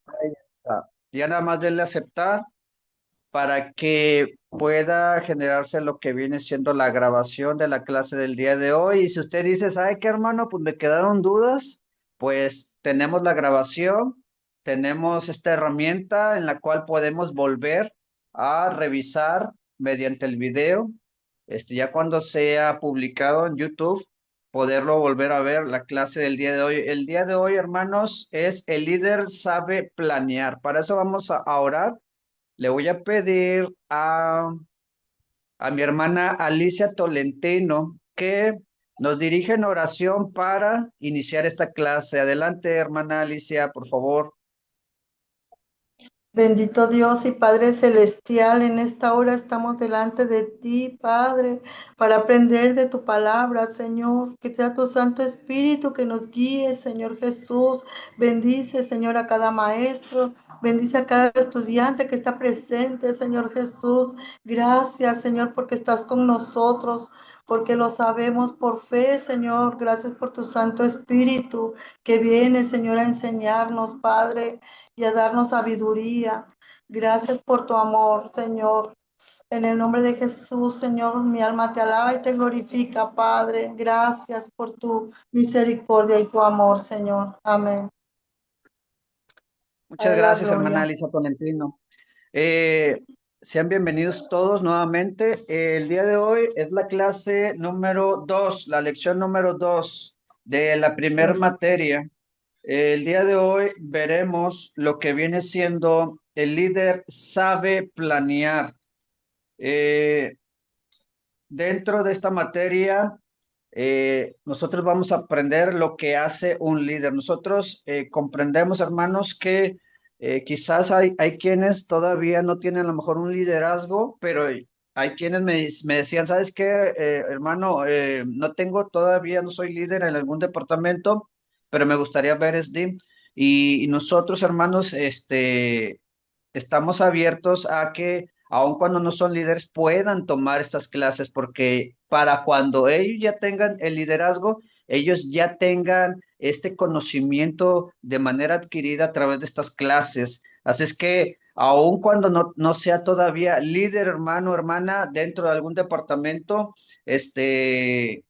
Ahí está. Ya nada más denle aceptar para que pueda generarse lo que viene siendo la grabación de la clase del día de hoy. Y si usted dice, ¿sabe qué, hermano? Pues me quedaron dudas, pues tenemos la grabación, tenemos esta herramienta en la cual podemos volver a revisar mediante el video, ya cuando sea publicado en YouTube, poderlo volver a ver la clase del día de hoy. El día de hoy, hermanos, es el líder sabe planear. Para eso vamos a orar. Le voy a pedir a mi hermana Alicia Tolentino que nos dirija en oración para iniciar esta clase. Adelante, hermana Alicia, por favor. Bendito Dios y Padre Celestial, en esta hora estamos delante de ti, Padre, para aprender de tu palabra, Señor. Que sea tu Santo Espíritu que nos guíe, Señor Jesús. Bendice, Señor, a cada maestro. Bendice a cada estudiante que está presente, Señor Jesús. Gracias, Señor, porque estás con nosotros, porque lo sabemos por fe, Señor. Gracias por tu Santo Espíritu que viene, Señor, a enseñarnos, Padre, y a darnos sabiduría. Gracias por tu amor, Señor. En el nombre de Jesús, Señor, mi alma te alaba y te glorifica, Padre. Gracias por tu misericordia y tu amor, Señor. Amén. A Muchas la gracias, hermana gloria. Alicia Tolentino. Eh, Sean bienvenidos todos nuevamente. El día de hoy es la clase número 2, la lección número 2 de la primera materia. El día de hoy veremos lo que viene siendo el líder sabe planear. Eh, Dentro de esta materia, nosotros vamos a aprender lo que hace un líder. Nosotros comprendemos, hermanos, que quizás hay quienes todavía no tienen a lo mejor un liderazgo, pero hay quienes me decían, ¿sabes qué, hermano? No tengo todavía, no soy líder en algún departamento, pero me gustaría ver SDIM. Y nosotros, hermanos, estamos abiertos a que aun cuando no son líderes, puedan tomar estas clases, porque para cuando ellos ya tengan el liderazgo, ellos ya tengan este conocimiento de manera adquirida a través de estas clases. Así es que, aun cuando no sea todavía líder, hermano, hermana, dentro de algún departamento,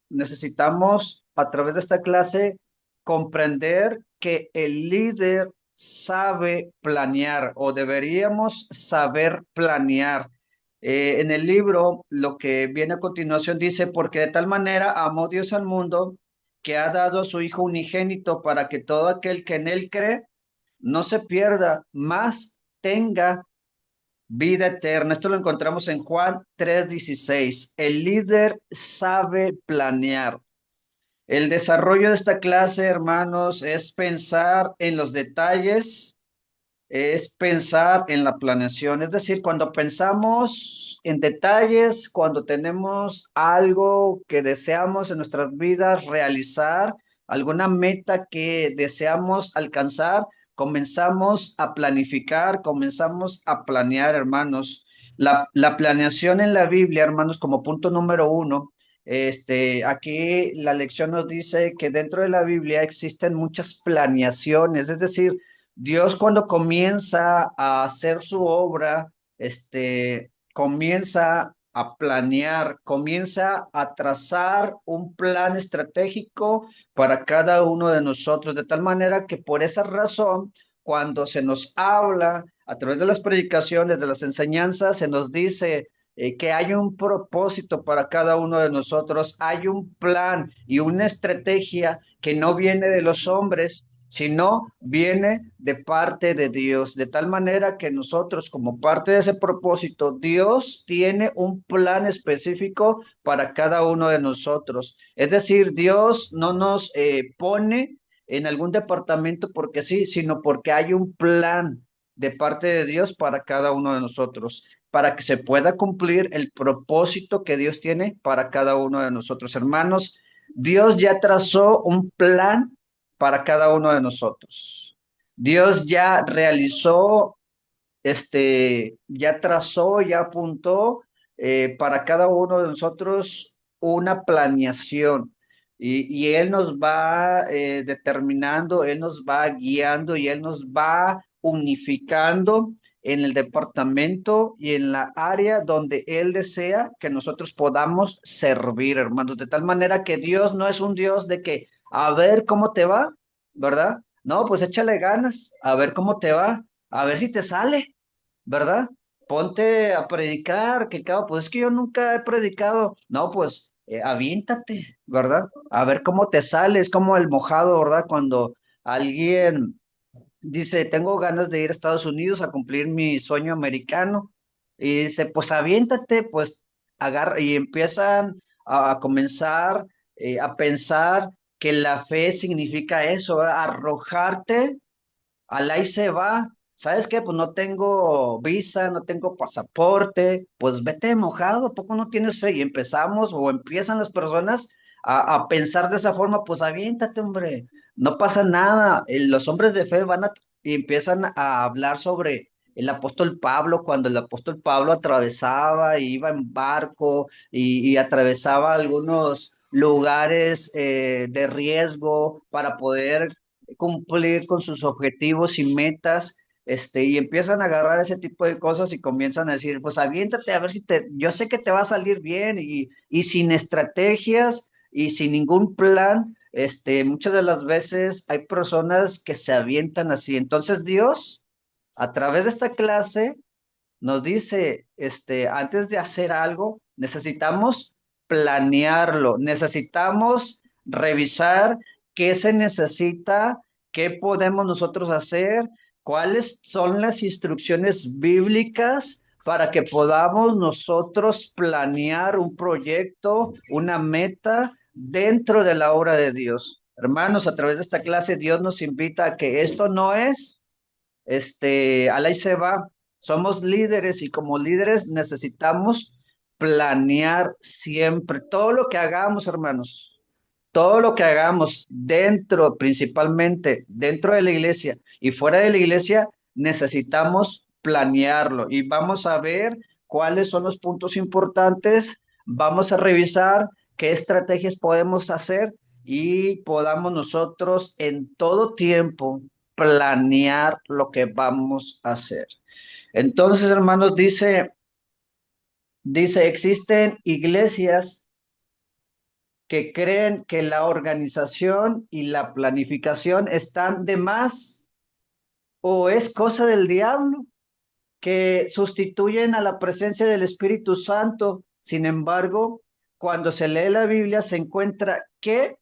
necesitamos a través de esta clase comprender que el líder sabe planear o deberíamos saber planear. En el libro, lo que viene a continuación dice, porque de tal manera amó Dios al mundo que ha dado a su Hijo unigénito para que todo aquel que en él cree no se pierda, mas tenga vida eterna. Esto lo encontramos en Juan 3:16. El líder sabe planear. El desarrollo de esta clase, hermanos, es pensar en los detalles, es pensar en la planeación. Es decir, cuando pensamos en detalles, cuando tenemos algo que deseamos en nuestras vidas realizar, alguna meta que deseamos alcanzar, comenzamos a planificar, comenzamos a planear, hermanos. La planeación en la Biblia, hermanos, como punto número uno. Aquí la lección nos dice que dentro de la Biblia existen muchas planeaciones, es decir, Dios cuando comienza a hacer su obra, comienza a planear, comienza a trazar un plan estratégico para cada uno de nosotros, de tal manera que por esa razón, cuando se nos habla a través de las predicaciones, de las enseñanzas, se nos dice que hay un propósito para cada uno de nosotros, hay un plan y una estrategia que no viene de los hombres, sino viene de parte de Dios, de tal manera que nosotros, como parte de ese propósito, Dios tiene un plan específico para cada uno de nosotros. Es decir, Dios no nos pone en algún departamento porque sí, sino porque hay un plan de parte de Dios para cada uno de nosotros, para que se pueda cumplir el propósito que Dios tiene para cada uno de nosotros. Hermanos, Dios ya trazó un plan para cada uno de nosotros. Dios ya realizó, ya trazó, ya apuntó para cada uno de nosotros una planeación. Y Él nos va determinando, Él nos va guiando y Él nos va unificando en el departamento y en la área donde Él desea que nosotros podamos servir, hermanos, de tal manera que Dios no es un Dios de que, a ver cómo te va, ¿verdad? No, pues échale ganas, a ver cómo te va, a ver si te sale, ¿verdad? Ponte a predicar, que cabo, pues es que yo nunca he predicado. No, pues aviéntate, ¿verdad? A ver cómo te sale, es como el mojado, ¿verdad? Cuando alguien dice, tengo ganas de ir a Estados Unidos a cumplir mi sueño americano. Y dice, pues aviéntate, pues agarra y empiezan a comenzar a pensar que la fe significa eso, ¿verdad? Arrojarte al ahí se va. ¿Sabes qué? Pues no tengo visa, no tengo pasaporte, pues vete mojado, ¿a poco no tienes fe? Y empezamos o empiezan las personas a pensar de esa forma, pues aviéntate, hombre, no pasa nada. Los hombres de fe van y empiezan a hablar sobre el apóstol Pablo, cuando el apóstol Pablo atravesaba y iba en barco y atravesaba algunos lugares de riesgo para poder cumplir con sus objetivos y metas, y empiezan a agarrar ese tipo de cosas y comienzan a decir, pues aviéntate a ver si yo sé que te va a salir bien y sin estrategias y sin ningún plan, muchas de las veces hay personas que se avientan así. Entonces Dios, a través de esta clase, nos dice, antes de hacer algo, necesitamos planearlo, necesitamos revisar qué se necesita, qué podemos nosotros hacer, cuáles son las instrucciones bíblicas para que podamos nosotros planear un proyecto, una meta dentro de la obra de Dios. Hermanos, a través de esta clase Dios nos invita a que esto no es al ahí se va. Somos líderes y como líderes necesitamos planear siempre todo lo que hagamos, hermanos. Todo lo que hagamos dentro, principalmente dentro de la iglesia y fuera de la iglesia, necesitamos planearlo y vamos a ver cuáles son los puntos importantes. Vamos a revisar qué estrategias podemos hacer y podamos nosotros en todo tiempo planear lo que vamos a hacer. Entonces, hermanos, dice, existen iglesias que creen que la organización y la planificación están de más o es cosa del diablo, que sustituyen a la presencia del Espíritu Santo. Sin embargo, cuando se lee la Biblia se encuentra que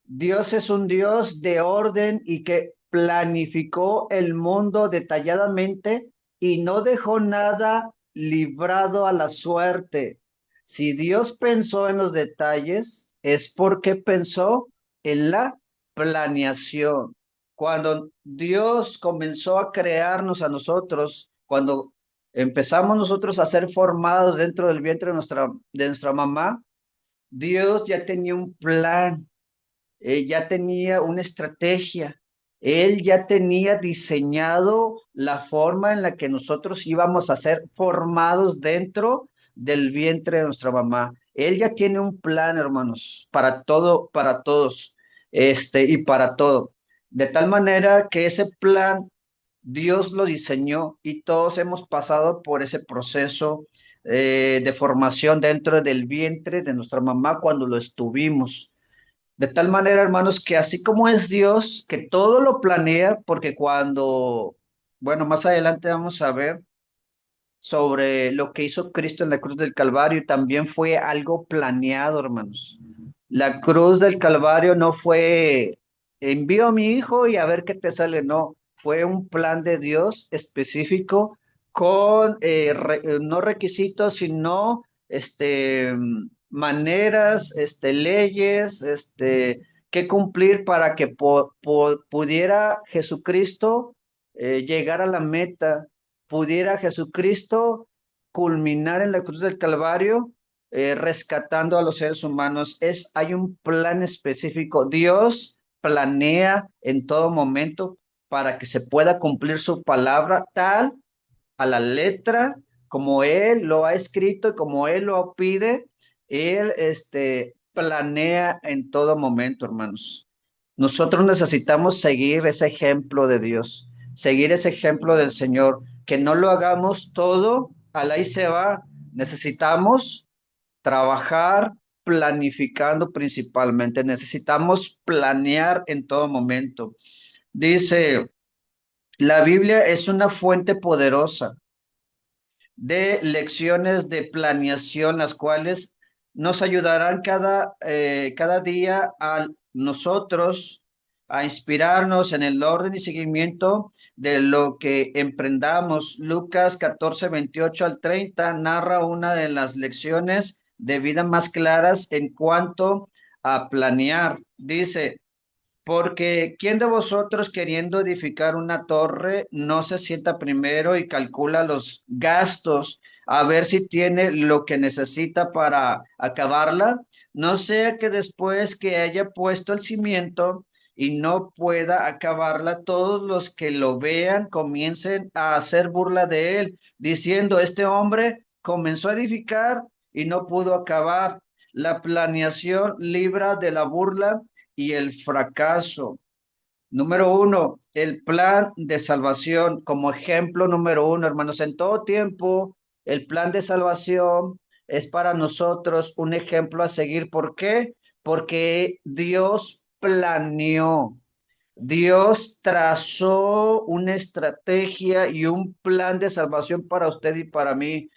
Dios es un Dios de orden y que planificó el mundo detalladamente y no dejó nada librado a la suerte. Si Dios pensó en los detalles, es porque pensó en la planeación. Cuando Dios comenzó a crearnos a nosotros, cuando empezamos nosotros a ser formados dentro del vientre de nuestra mamá, Dios ya tenía un plan, ya tenía una estrategia, él ya tenía diseñado la forma en la que nosotros íbamos a ser formados dentro del vientre de nuestra mamá. Él ya tiene un plan, hermanos, para todo, para todos, y para todo. De tal manera que ese plan Dios lo diseñó y todos hemos pasado por ese proceso de formación dentro del vientre de nuestra mamá cuando lo estuvimos. De tal manera, hermanos, que así como es Dios, que todo lo planea, porque bueno, más adelante vamos a ver sobre lo que hizo Cristo en la cruz del Calvario, también fue algo planeado, hermanos. La cruz del Calvario no fue, envío a mi hijo y a ver qué te sale, no, fue un plan de Dios específico con no requisitos, sino maneras, leyes, que cumplir para que pudiera Jesucristo llegar a la meta, pudiera Jesucristo culminar en la cruz del Calvario, rescatando a los seres humanos. Hay un plan específico. Dios planea en todo momento para que se pueda cumplir su palabra tal a la letra como Él lo ha escrito y como Él lo pide. Él planea en todo momento, hermanos. Nosotros necesitamos seguir ese ejemplo de Dios. seguir ese ejemplo del Señor, que no lo hagamos todo, al ahí se va. Necesitamos trabajar planificando principalmente. Necesitamos planear en todo momento. Dice, la Biblia es una fuente poderosa de lecciones de planeación, las cuales nos ayudarán cada día a nosotros a inspirarnos en el orden y seguimiento de lo que emprendamos. Lucas 14:28 al 30 narra una de las lecciones de vida más claras en cuanto a planear. Dice, porque ¿quién de vosotros queriendo edificar una torre no se sienta primero y calcula los gastos a ver si tiene lo que necesita para acabarla? No sea que después que haya puesto el cimiento y no pueda acabarla, todos los que lo vean comiencen a hacer burla de él, diciendo, este hombre comenzó a edificar y no pudo acabar. La planeación libra de la burla y el fracaso. Número uno, el plan de salvación como ejemplo número uno, hermanos, en todo tiempo el plan de salvación es para nosotros un ejemplo a seguir. ¿Por qué? Porque Dios planeó, Dios trazó una estrategia y un plan de salvación para usted y para mí.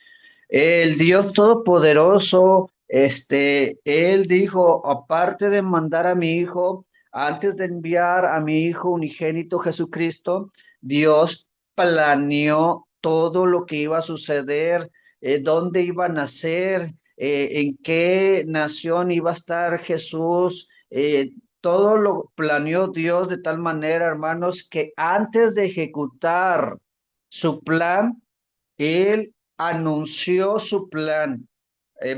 El Dios Todopoderoso, Él dijo, aparte de mandar a mi hijo, antes de enviar a mi hijo unigénito Jesucristo, Dios planeó todo lo que iba a suceder, dónde iba a nacer, en qué nación iba a estar Jesús, todo lo planeó Dios de tal manera, hermanos, que antes de ejecutar su plan, él anunció su plan.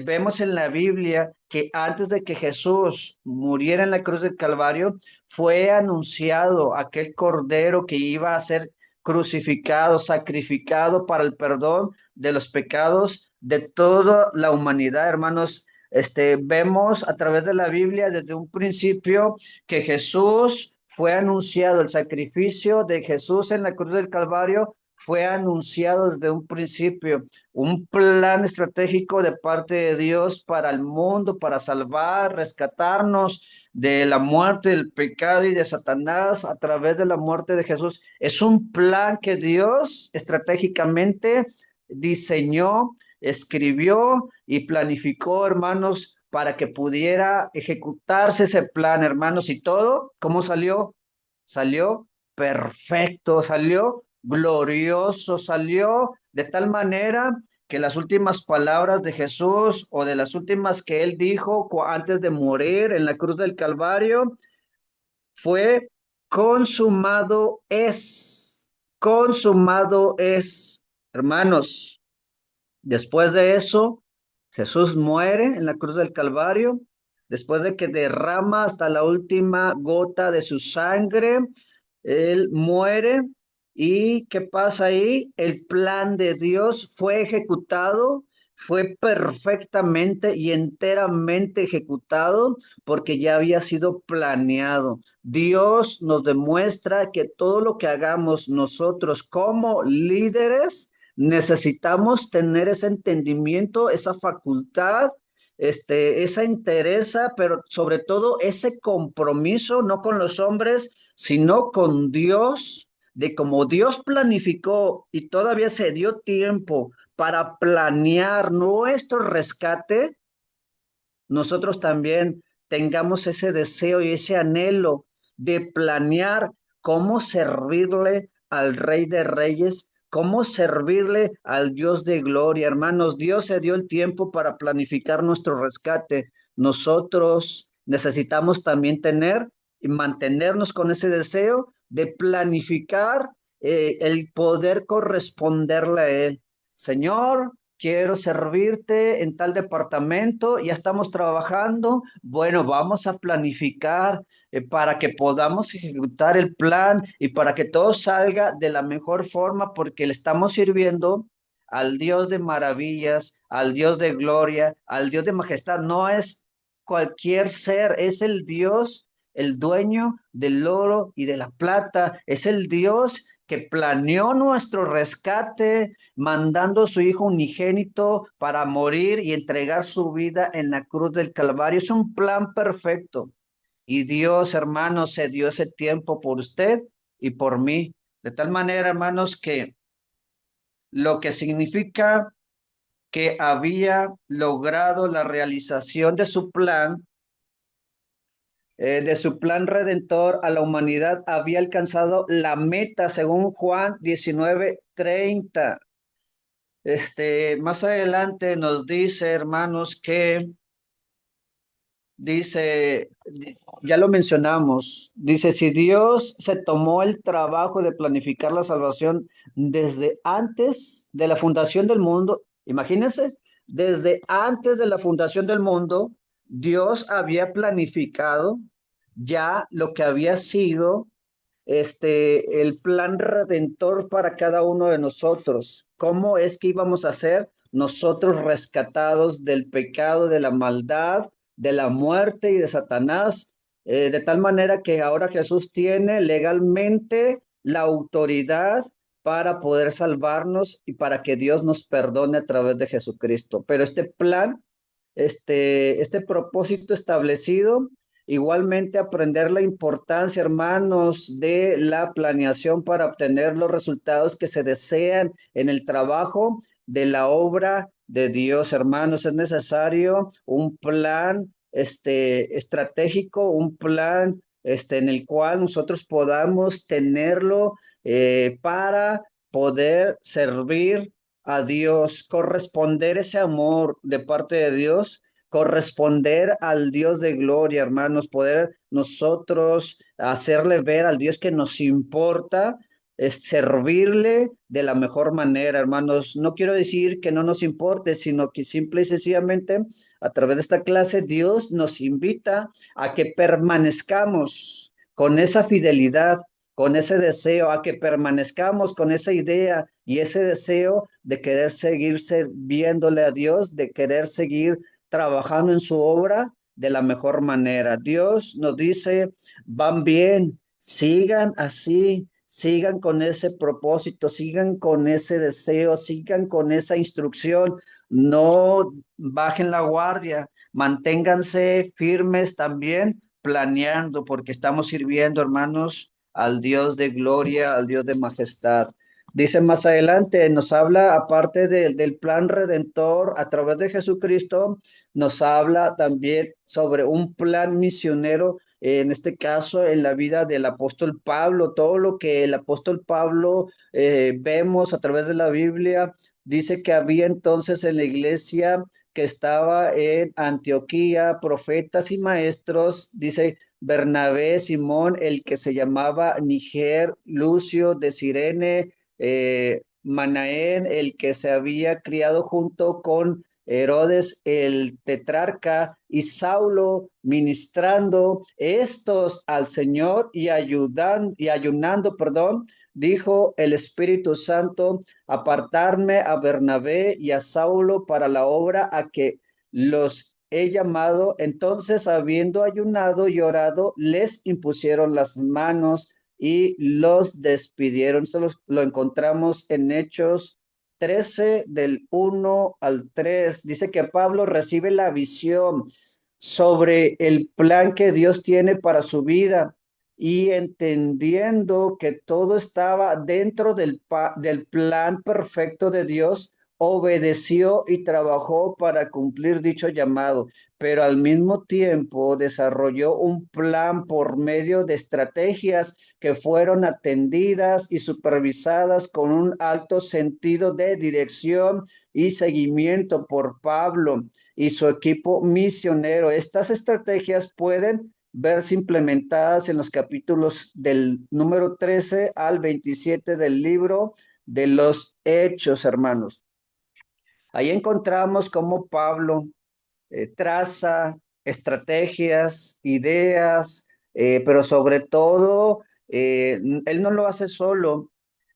Vemos en la Biblia que antes de que Jesús muriera en la cruz del Calvario, fue anunciado aquel cordero que iba a ser crucificado, sacrificado para el perdón de los pecados de toda la humanidad, hermanos. Vemos a través de la Biblia desde un principio que Jesús fue anunciado, el sacrificio de Jesús en la cruz del Calvario fue anunciado desde un principio, un plan estratégico de parte de Dios para el mundo, para salvar, rescatarnos de la muerte, del pecado y de Satanás a través de la muerte de Jesús. Es un plan que Dios estratégicamente diseñó, escribió y planificó, hermanos, para que pudiera ejecutarse ese plan, hermanos, y todo, ¿cómo salió? Salió perfecto, salió glorioso, salió de tal manera que las últimas palabras de Jesús o de las últimas que él dijo antes de morir en la cruz del Calvario fue consumado es, consumado es. Hermanos, después de eso, Jesús muere en la cruz del Calvario, después de que derrama hasta la última gota de su sangre, él muere. ¿Y qué pasa ahí? El plan de Dios fue ejecutado, fue perfectamente y enteramente ejecutado porque ya había sido planeado. Dios nos demuestra que todo lo que hagamos nosotros como líderes, necesitamos tener ese entendimiento, esa facultad, esa entereza, pero sobre todo ese compromiso, no con los hombres, sino con Dios, de cómo Dios planificó y todavía se dio tiempo para planear nuestro rescate, nosotros también tengamos ese deseo y ese anhelo de planear cómo servirle al Rey de Reyes, cómo servirle al Dios de gloria. Hermanos, Dios se dio el tiempo para planificar nuestro rescate. Nosotros necesitamos también tener y mantenernos con ese deseo de planificar el poder corresponderle a Él. Señor, quiero servirte en tal departamento, ya estamos trabajando, bueno, vamos a planificar para que podamos ejecutar el plan y para que todo salga de la mejor forma, porque le estamos sirviendo al Dios de maravillas, al Dios de gloria, al Dios de majestad. No es cualquier ser, es el Dios, el dueño del oro y de la plata, es el Dios que planeó nuestro rescate, mandando a su Hijo unigénito para morir y entregar su vida en la cruz del Calvario. Es un plan perfecto. Y Dios, hermanos, se dio ese tiempo por usted y por mí. De tal manera, hermanos, que lo que significa que había logrado la realización de su plan redentor a la humanidad, había alcanzado la meta según Juan 19:30. Más adelante nos dice, hermanos, que dice, ya lo mencionamos, dice, si Dios se tomó el trabajo de planificar la salvación desde antes de la fundación del mundo, imagínense, desde antes de la fundación del mundo, Dios había planificado ya lo que había sido el plan redentor para cada uno de nosotros. ¿Cómo es que íbamos a ser nosotros rescatados del pecado, de la maldad, de la muerte y de Satanás? De tal manera que ahora Jesús tiene legalmente la autoridad para poder salvarnos y para que Dios nos perdone a través de Jesucristo. Pero este plan, este propósito establecido, igualmente aprender la importancia, hermanos, de la planeación para obtener los resultados que se desean en el trabajo de la obra de Dios, hermanos. Es necesario un plan, estratégico, un plan, en el cual nosotros podamos tenerlo para poder servir a Dios, corresponder ese amor de parte de Dios, corresponder al Dios de gloria, hermanos, poder nosotros hacerle ver al Dios que nos importa, es servirle de la mejor manera, hermanos. No quiero decir que no nos importe, sino que simple y sencillamente a través de esta clase Dios nos invita a que permanezcamos con esa fidelidad, con ese deseo, a que permanezcamos con esa idea y ese deseo de querer seguir sirviéndole a Dios, de querer seguir trabajando en su obra de la mejor manera. Dios nos dice, van bien, sigan así, sigan con ese propósito, sigan con ese deseo, sigan con esa instrucción, no bajen la guardia, manténganse firmes también planeando, porque estamos sirviendo, hermanos, al Dios de gloria, al Dios de majestad. Dice más adelante, nos habla, aparte del plan redentor a través de Jesucristo, nos habla también sobre un plan misionero, en este caso en la vida del apóstol Pablo, todo lo que el apóstol Pablo vemos a través de la Biblia, dice que había entonces en la iglesia que estaba en Antioquía profetas y maestros, dice Bernabé, Simón, el que se llamaba Niger, Lucio de Cirene, Manaén, el que se había criado junto con Herodes el tetrarca y Saulo ministrando estos al Señor y ayunando, perdón, dijo el Espíritu Santo, apartarme a Bernabé y a Saulo para la obra a que los he llamado. Entonces, habiendo ayunado y orado, les impusieron las manos y los despidieron. Esto lo encontramos en Hechos 13 del 1 al 3. Dice que Pablo recibe la visión sobre el plan que Dios tiene para su vida y entendiendo que todo estaba dentro del plan perfecto de Dios, obedeció y trabajó para cumplir dicho llamado, pero al mismo tiempo desarrolló un plan por medio de estrategias que fueron atendidas y supervisadas con un alto sentido de dirección y seguimiento por Pablo y su equipo misionero. Estas estrategias pueden verse implementadas en los capítulos del número 13 al 27 del libro de los Hechos, hermanos. Ahí encontramos cómo Pablo traza estrategias, ideas, pero sobre todo, él no lo hace solo,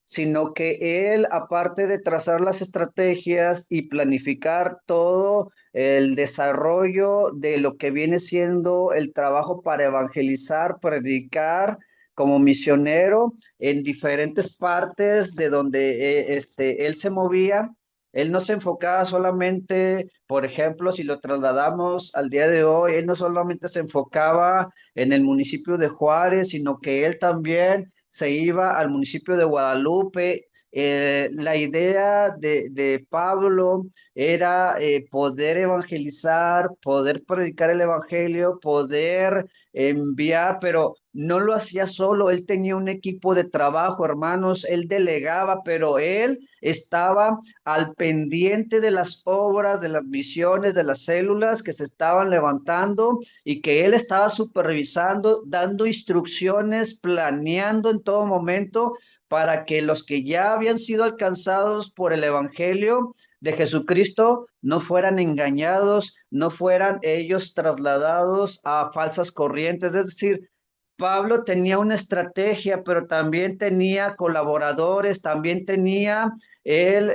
sino que él, aparte de trazar las estrategias y planificar todo el desarrollo de lo que viene siendo el trabajo para evangelizar, predicar, como misionero en diferentes partes de donde él se movía. Él no se enfocaba solamente, por ejemplo, si lo trasladamos al día de hoy, él no solamente se enfocaba en el municipio de Juárez, sino que él también se iba al municipio de Guadalupe. La idea de Pablo era poder evangelizar, poder predicar el evangelio, poder enviar, pero no lo hacía solo, él tenía un equipo de trabajo, hermanos, él delegaba, pero él estaba al pendiente de las obras, de las misiones, de las células que se estaban levantando y que él estaba supervisando, dando instrucciones, planeando en todo momento para que los que ya habían sido alcanzados por el Evangelio de Jesucristo no fueran engañados, no fueran ellos trasladados a falsas corrientes. Es decir, Pablo tenía una estrategia, pero también tenía colaboradores, también tenía él,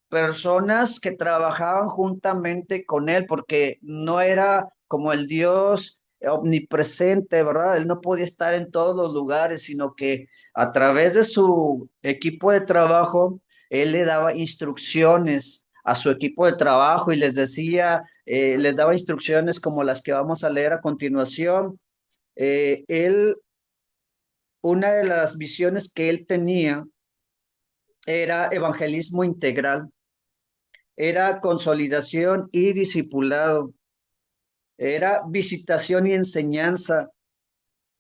personas que trabajaban juntamente con él, porque no era como el Dios omnipresente, ¿verdad? Él no podía estar en todos los lugares, sino que a través de su equipo de trabajo, él le daba instrucciones a su equipo de trabajo y les decía, les daba instrucciones como las que vamos a leer a continuación. Él, una de las visiones que él tenía era evangelismo integral, era consolidación y discipulado, era visitación y enseñanza.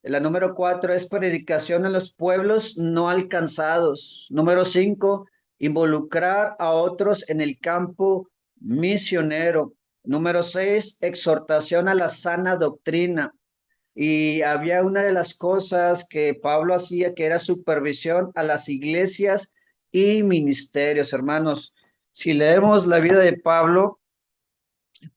La número 4 es predicación en los pueblos no alcanzados. Número 5, involucrar a otros en el campo misionero. Número 6, exhortación a la sana doctrina. Y había una de las cosas que Pablo hacía que era supervisión a las iglesias y ministerios, hermanos. Si leemos la vida de Pablo,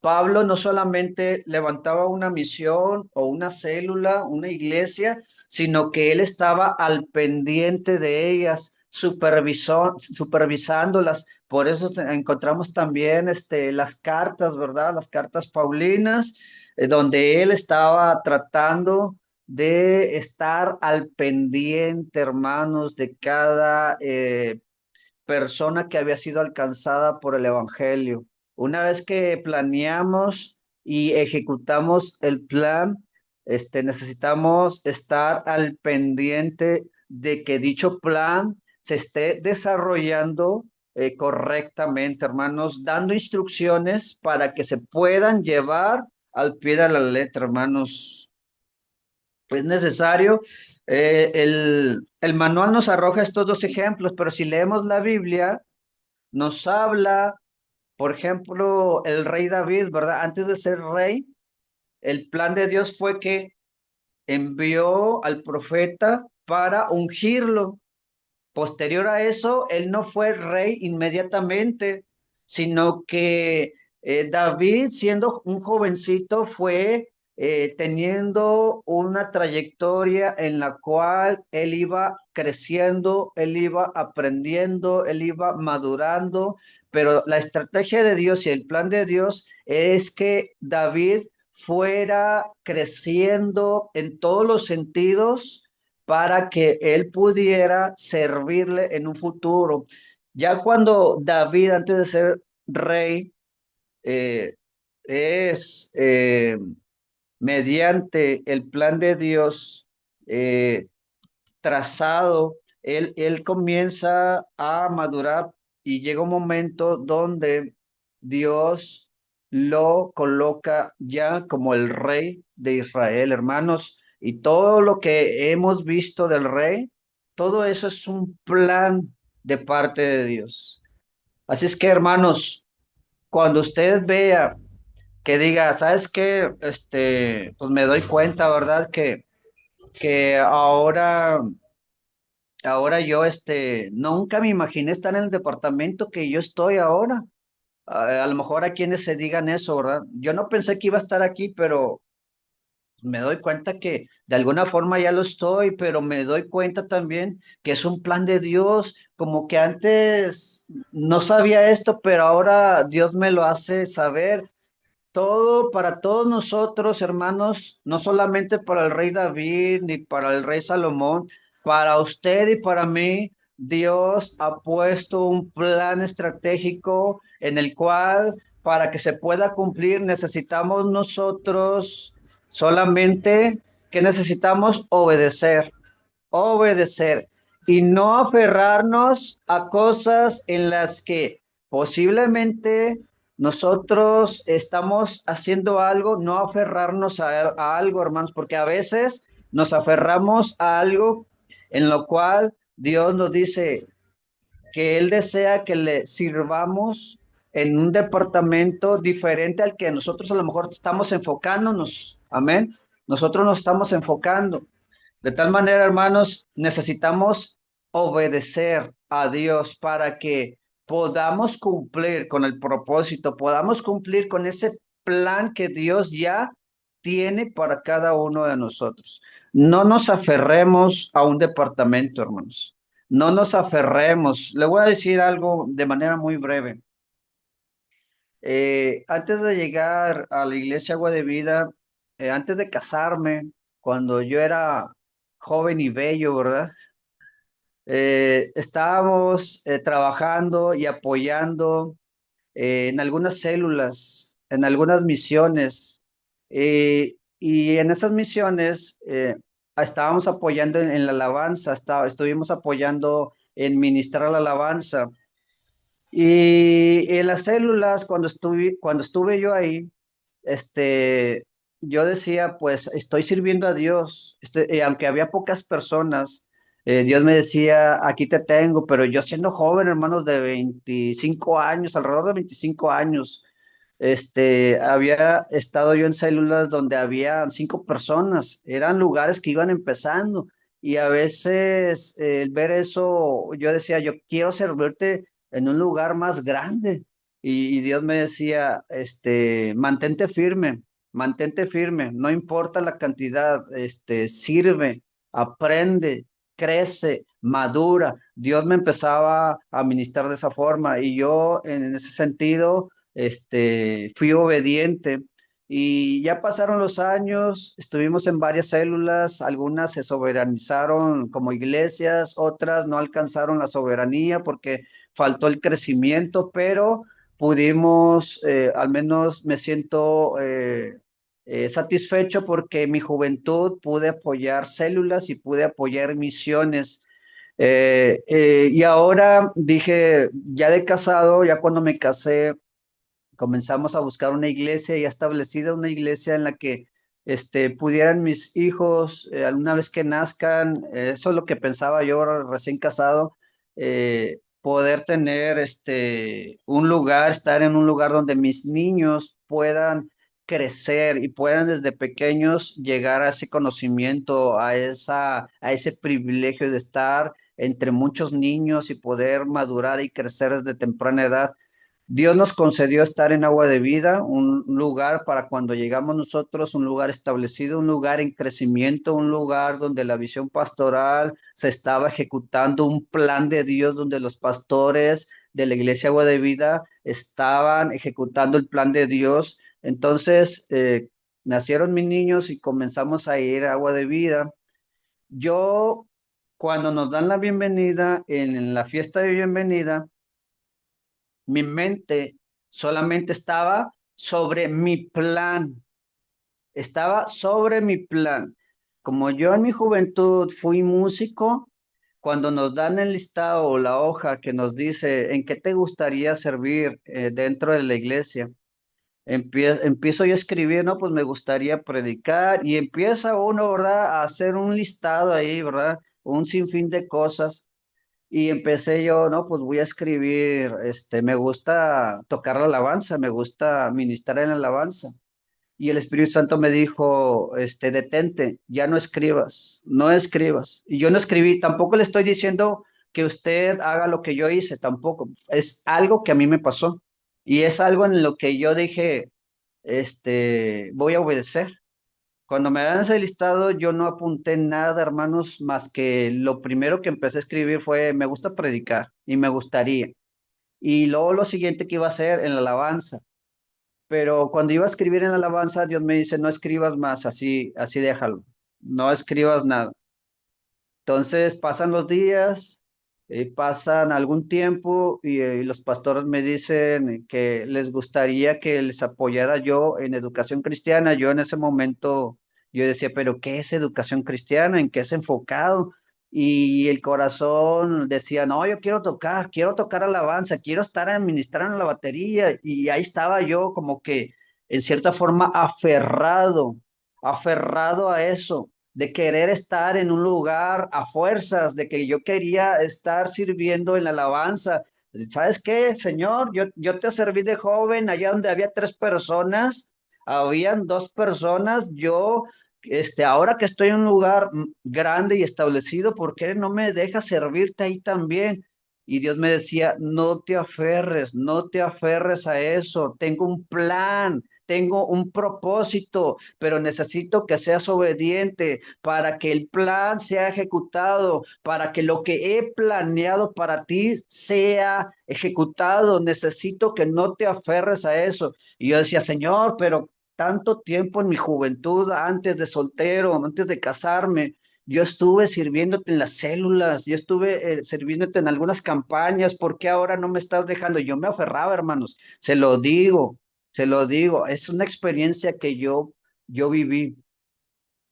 Pablo no solamente levantaba una misión o una célula, una iglesia, sino que él estaba al pendiente de ellas, supervisándolas. Por eso encontramos también las cartas, ¿verdad? Las cartas paulinas, donde él estaba tratando de estar al pendiente, hermanos, de cada persona que había sido alcanzada por el Evangelio. Una vez que planeamos y ejecutamos el plan, necesitamos estar al pendiente de que dicho plan se esté desarrollando correctamente, hermanos, dando instrucciones para que se puedan llevar al pie de la letra, hermanos. Es necesario. El manual nos arroja estos dos ejemplos, pero si leemos la Biblia, nos habla, por ejemplo, el rey David, ¿verdad? Antes de ser rey, el plan de Dios fue que envió al profeta para ungirlo. Posterior a eso, él no fue rey inmediatamente, sino que David, siendo un jovencito, fue teniendo una trayectoria en la cual él iba creciendo, él iba aprendiendo, él iba madurando, pero la estrategia de Dios y el plan de Dios es que David fuera creciendo en todos los sentidos para que él pudiera servirle en un futuro. Ya cuando David, antes de ser rey, eh, es mediante el plan de Dios eh, trazado, él comienza a madurar y llega un momento donde Dios lo coloca ya como el rey de Israel, hermanos, y todo lo que hemos visto del rey, todo eso es un plan de parte de Dios. Así es que, hermanos, cuando usted vea que diga, ¿sabes qué? Pues me doy cuenta, ¿verdad? Que ahora yo, nunca me imaginé estar en el departamento que yo estoy ahora. A lo mejor a quienes se digan eso, ¿verdad? Yo no pensé que iba a estar aquí, pero me doy cuenta que de alguna forma ya lo estoy, pero me doy cuenta también que es un plan de Dios, como que antes no sabía esto, pero ahora Dios me lo hace saber. todo para todos nosotros, hermanos, no solamente para el rey David ni para el rey Salomón, para usted y para mí, Dios ha puesto un plan estratégico en el cual para que se pueda cumplir necesitamos nosotros solamente que necesitamos obedecer y no aferrarnos a cosas en las que posiblemente nosotros estamos haciendo algo, no aferrarnos a algo, hermanos, porque a veces nos aferramos a algo en lo cual Dios nos dice que Él desea que le sirvamos en un departamento diferente al que nosotros a lo mejor estamos enfocándonos. Amén. Nosotros nos estamos enfocando. De tal manera, hermanos, necesitamos obedecer a Dios para que podamos cumplir con el propósito, podamos cumplir con ese plan que Dios ya tiene para cada uno de nosotros. No nos aferremos a un departamento, hermanos. No nos aferremos. Le voy a decir algo de manera muy breve. Antes de llegar a la iglesia Agua de Vida, antes de casarme, cuando yo era joven y bello, ¿verdad? Estábamos trabajando y apoyando en algunas células, en algunas misiones, y en esas misiones estábamos apoyando en la alabanza, estuvimos apoyando en ministrar la alabanza. Y en las células, cuando estuve yo ahí, este, yo decía, pues estoy sirviendo a Dios, aunque había pocas personas, Dios me decía, aquí te tengo, pero yo siendo joven, hermanos, de 25 años, alrededor de 25 años, había estado yo en células donde había 5 personas, eran lugares que iban empezando, y a veces el ver eso, yo decía, yo quiero servirte en un lugar más grande. Y Dios me decía, mantente firme, no importa la cantidad, sirve, aprende, crece, madura. Dios me empezaba a ministrar de esa forma y yo en ese sentido, fui obediente. Y ya pasaron los años, estuvimos en varias células, algunas se soberanizaron como iglesias, otras no alcanzaron la soberanía porque faltó el crecimiento, pero pudimos, al menos me siento satisfecho porque en mi juventud pude apoyar células y pude apoyar misiones. Y ahora dije, ya de casado, ya cuando me casé, comenzamos a buscar una iglesia ya establecida, una iglesia en la que pudieran mis hijos, alguna vez que nazcan, eso es lo que pensaba yo recién casado, poder tener un lugar, estar en un lugar donde mis niños puedan crecer y puedan desde pequeños llegar a ese conocimiento, a ese privilegio de estar entre muchos niños y poder madurar y crecer desde temprana edad. Dios nos concedió estar en agua de vida, un lugar para cuando llegamos nosotros, un lugar establecido, un lugar en crecimiento, un lugar donde la visión pastoral se estaba ejecutando, un plan de Dios donde los pastores de la iglesia agua de vida estaban ejecutando el plan de Dios. Entonces, nacieron mis niños y comenzamos a ir a agua de vida. Yo, cuando nos dan la bienvenida en la fiesta de bienvenida, mi mente solamente estaba sobre mi plan. Como yo en mi juventud fui músico, cuando nos dan el listado o la hoja que nos dice en qué te gustaría servir dentro de la iglesia, empiezo yo a escribir, no, pues me gustaría predicar y empieza uno, ¿verdad?, a hacer un listado ahí, ¿verdad? Un sinfín de cosas. Y empecé yo, no, pues voy a escribir, me gusta tocar la alabanza, me gusta ministrar en la alabanza. Y el Espíritu Santo me dijo, detente, ya no escribas, no escribas. Y yo no escribí, tampoco le estoy diciendo que usted haga lo que yo hice, tampoco. Es algo que a mí me pasó. Y es algo en lo que yo dije, voy a obedecer. Cuando me dan ese listado, yo no apunté nada, hermanos, más que lo primero que empecé a escribir fue, me gusta predicar y me gustaría. Y luego lo siguiente que iba a hacer en la alabanza. pero cuando iba a escribir en la alabanza, Dios me dice, no escribas más, así déjalo, no escribas nada. Entonces pasan los días, pasan algún tiempo y los pastores me dicen que les gustaría que les apoyara yo en educación cristiana. Yo en ese momento, yo decía, pero ¿qué es educación cristiana? ¿En qué es enfocado? Y el corazón decía, no, yo quiero tocar alabanza, quiero estar administrando la batería. Y ahí estaba yo como que en cierta forma aferrado a eso de querer estar en un lugar a fuerzas, de que yo quería estar sirviendo en la alabanza. ¿Sabes qué, Señor? Yo te serví de joven allá donde había tres personas, habían dos personas, ahora que estoy en un lugar grande y establecido, ¿por qué no me dejas servirte ahí también? Y Dios me decía, no te aferres a eso, tengo un plan, tengo un propósito, pero necesito que seas obediente para que el plan sea ejecutado, para que lo que he planeado para ti sea ejecutado. Necesito que no te aferres a eso. Y yo decía, Señor, pero tanto tiempo en mi juventud, antes de soltero, antes de casarme, yo estuve sirviéndote en las células, yo estuve sirviéndote en algunas campañas, ¿por qué ahora no me estás dejando? Yo me aferraba, hermanos, se lo digo, es una experiencia que yo viví.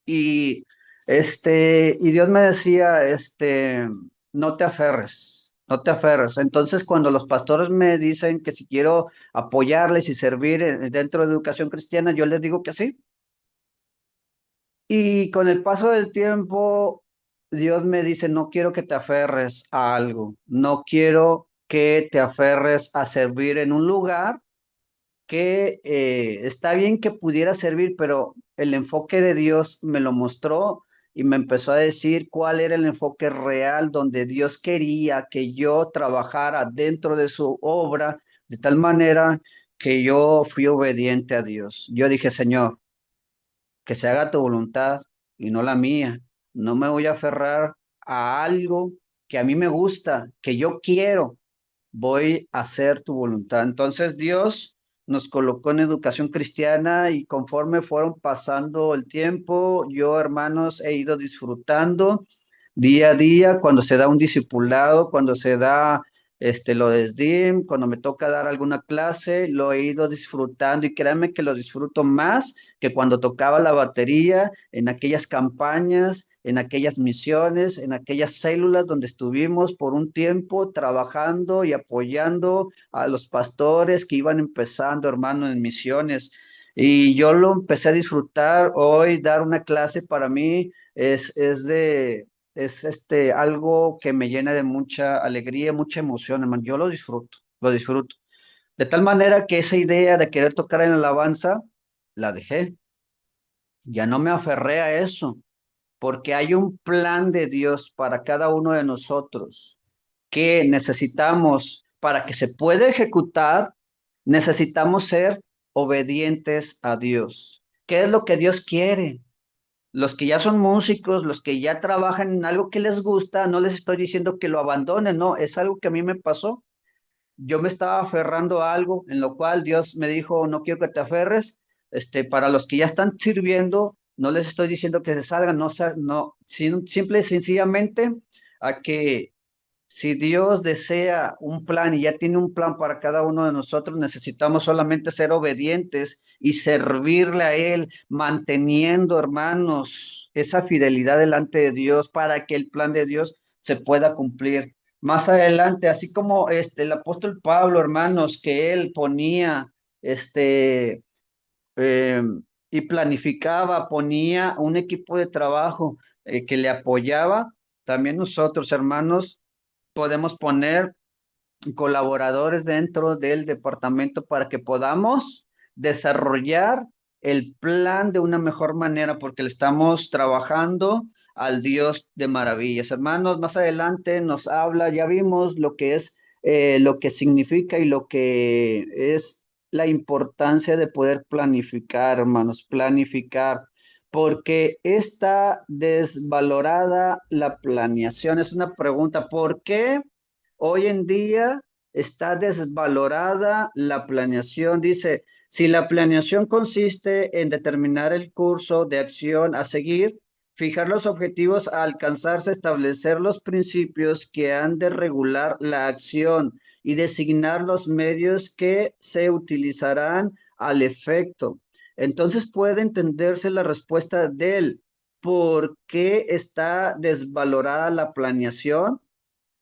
Y y Dios me decía, no te aferres, no te aferres. Entonces, cuando los pastores me dicen que si quiero apoyarles y servir dentro de educación cristiana, yo les digo que sí. Y con el paso del tiempo, Dios me dice, no quiero que te aferres a algo, no quiero que te aferres a servir en un lugar que está bien que pudiera servir, pero el enfoque de Dios me lo mostró y me empezó a decir cuál era el enfoque real donde Dios quería que yo trabajara dentro de su obra, de tal manera que yo fui obediente a Dios. Yo dije, Señor, que se haga tu voluntad y no la mía. No me voy a aferrar a algo que a mí me gusta, que yo quiero, voy a hacer tu voluntad. Entonces Dios nos colocó en educación cristiana y conforme fueron pasando el tiempo, yo, hermanos, he ido disfrutando día a día cuando se da un discipulado, cuando se da lo de SDIM, cuando me toca dar alguna clase, lo he ido disfrutando y créanme que lo disfruto más que cuando tocaba la batería en aquellas campañas, en aquellas misiones, en aquellas células donde estuvimos por un tiempo trabajando y apoyando a los pastores que iban empezando, hermano, en misiones. Y yo lo empecé a disfrutar. Hoy dar una clase para mí es algo que me llena de mucha alegría, mucha emoción, hermano. Yo lo disfruto. De tal manera que esa idea de querer tocar en la alabanza, la dejé. Ya no me aferré a eso, porque hay un plan de Dios para cada uno de nosotros que necesitamos para que se pueda ejecutar, necesitamos ser obedientes a Dios. ¿Qué es lo que Dios quiere? Los que ya son músicos, los que ya trabajan en algo que les gusta, no les estoy diciendo que lo abandonen, no, es algo que a mí me pasó. Yo me estaba aferrando a algo en lo cual Dios me dijo, no quiero que te aferres. Para los que ya están sirviendo, no les estoy diciendo que se salgan, no, no, simple y sencillamente a que si Dios desea un plan y ya tiene un plan para cada uno de nosotros, necesitamos solamente ser obedientes y servirle a Él, manteniendo, hermanos, esa fidelidad delante de Dios para que el plan de Dios se pueda cumplir. Más adelante, así como el apóstol Pablo, hermanos, que él ponía este eh, y planificaba, ponía un equipo de trabajo que le apoyaba, también nosotros, hermanos, podemos poner colaboradores dentro del departamento para que podamos desarrollar el plan de una mejor manera, porque le estamos trabajando al Dios de maravillas. Hermanos, más adelante nos habla, ya vimos lo que es, lo que significa y lo que es la importancia de poder planificar, hermanos, planificar. Porque está desvalorada la planeación. Es una pregunta, ¿por qué hoy en día está desvalorada la planeación? Dice, Si la planeación consiste en determinar el curso de acción a seguir, fijar los objetivos a alcanzarse, establecer los principios que han de regular la acción y designar los medios que se utilizarán al efecto. Entonces puede entenderse la respuesta del por qué está desvalorada la planeación.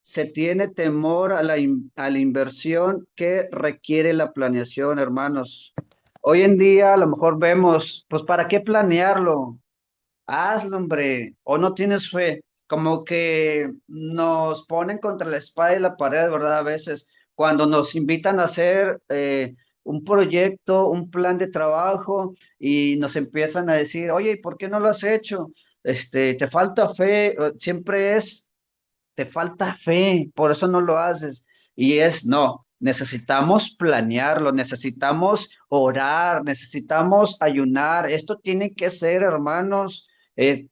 Se tiene temor a a la inversión que requiere la planeación, hermanos. Hoy en día a lo mejor vemos, pues ¿para qué planearlo? Hazlo, hombre, o no tienes fe. Como que nos ponen contra la espada y la pared, ¿verdad? A veces, cuando nos invitan a hacer un proyecto, un plan de trabajo y nos empiezan a decir, oye, ¿y por qué no lo has hecho? Te falta fe. Siempre es te falta fe, por eso no lo haces. Y no, necesitamos planearlo, necesitamos orar, necesitamos ayunar. Esto tiene que ser, hermanos,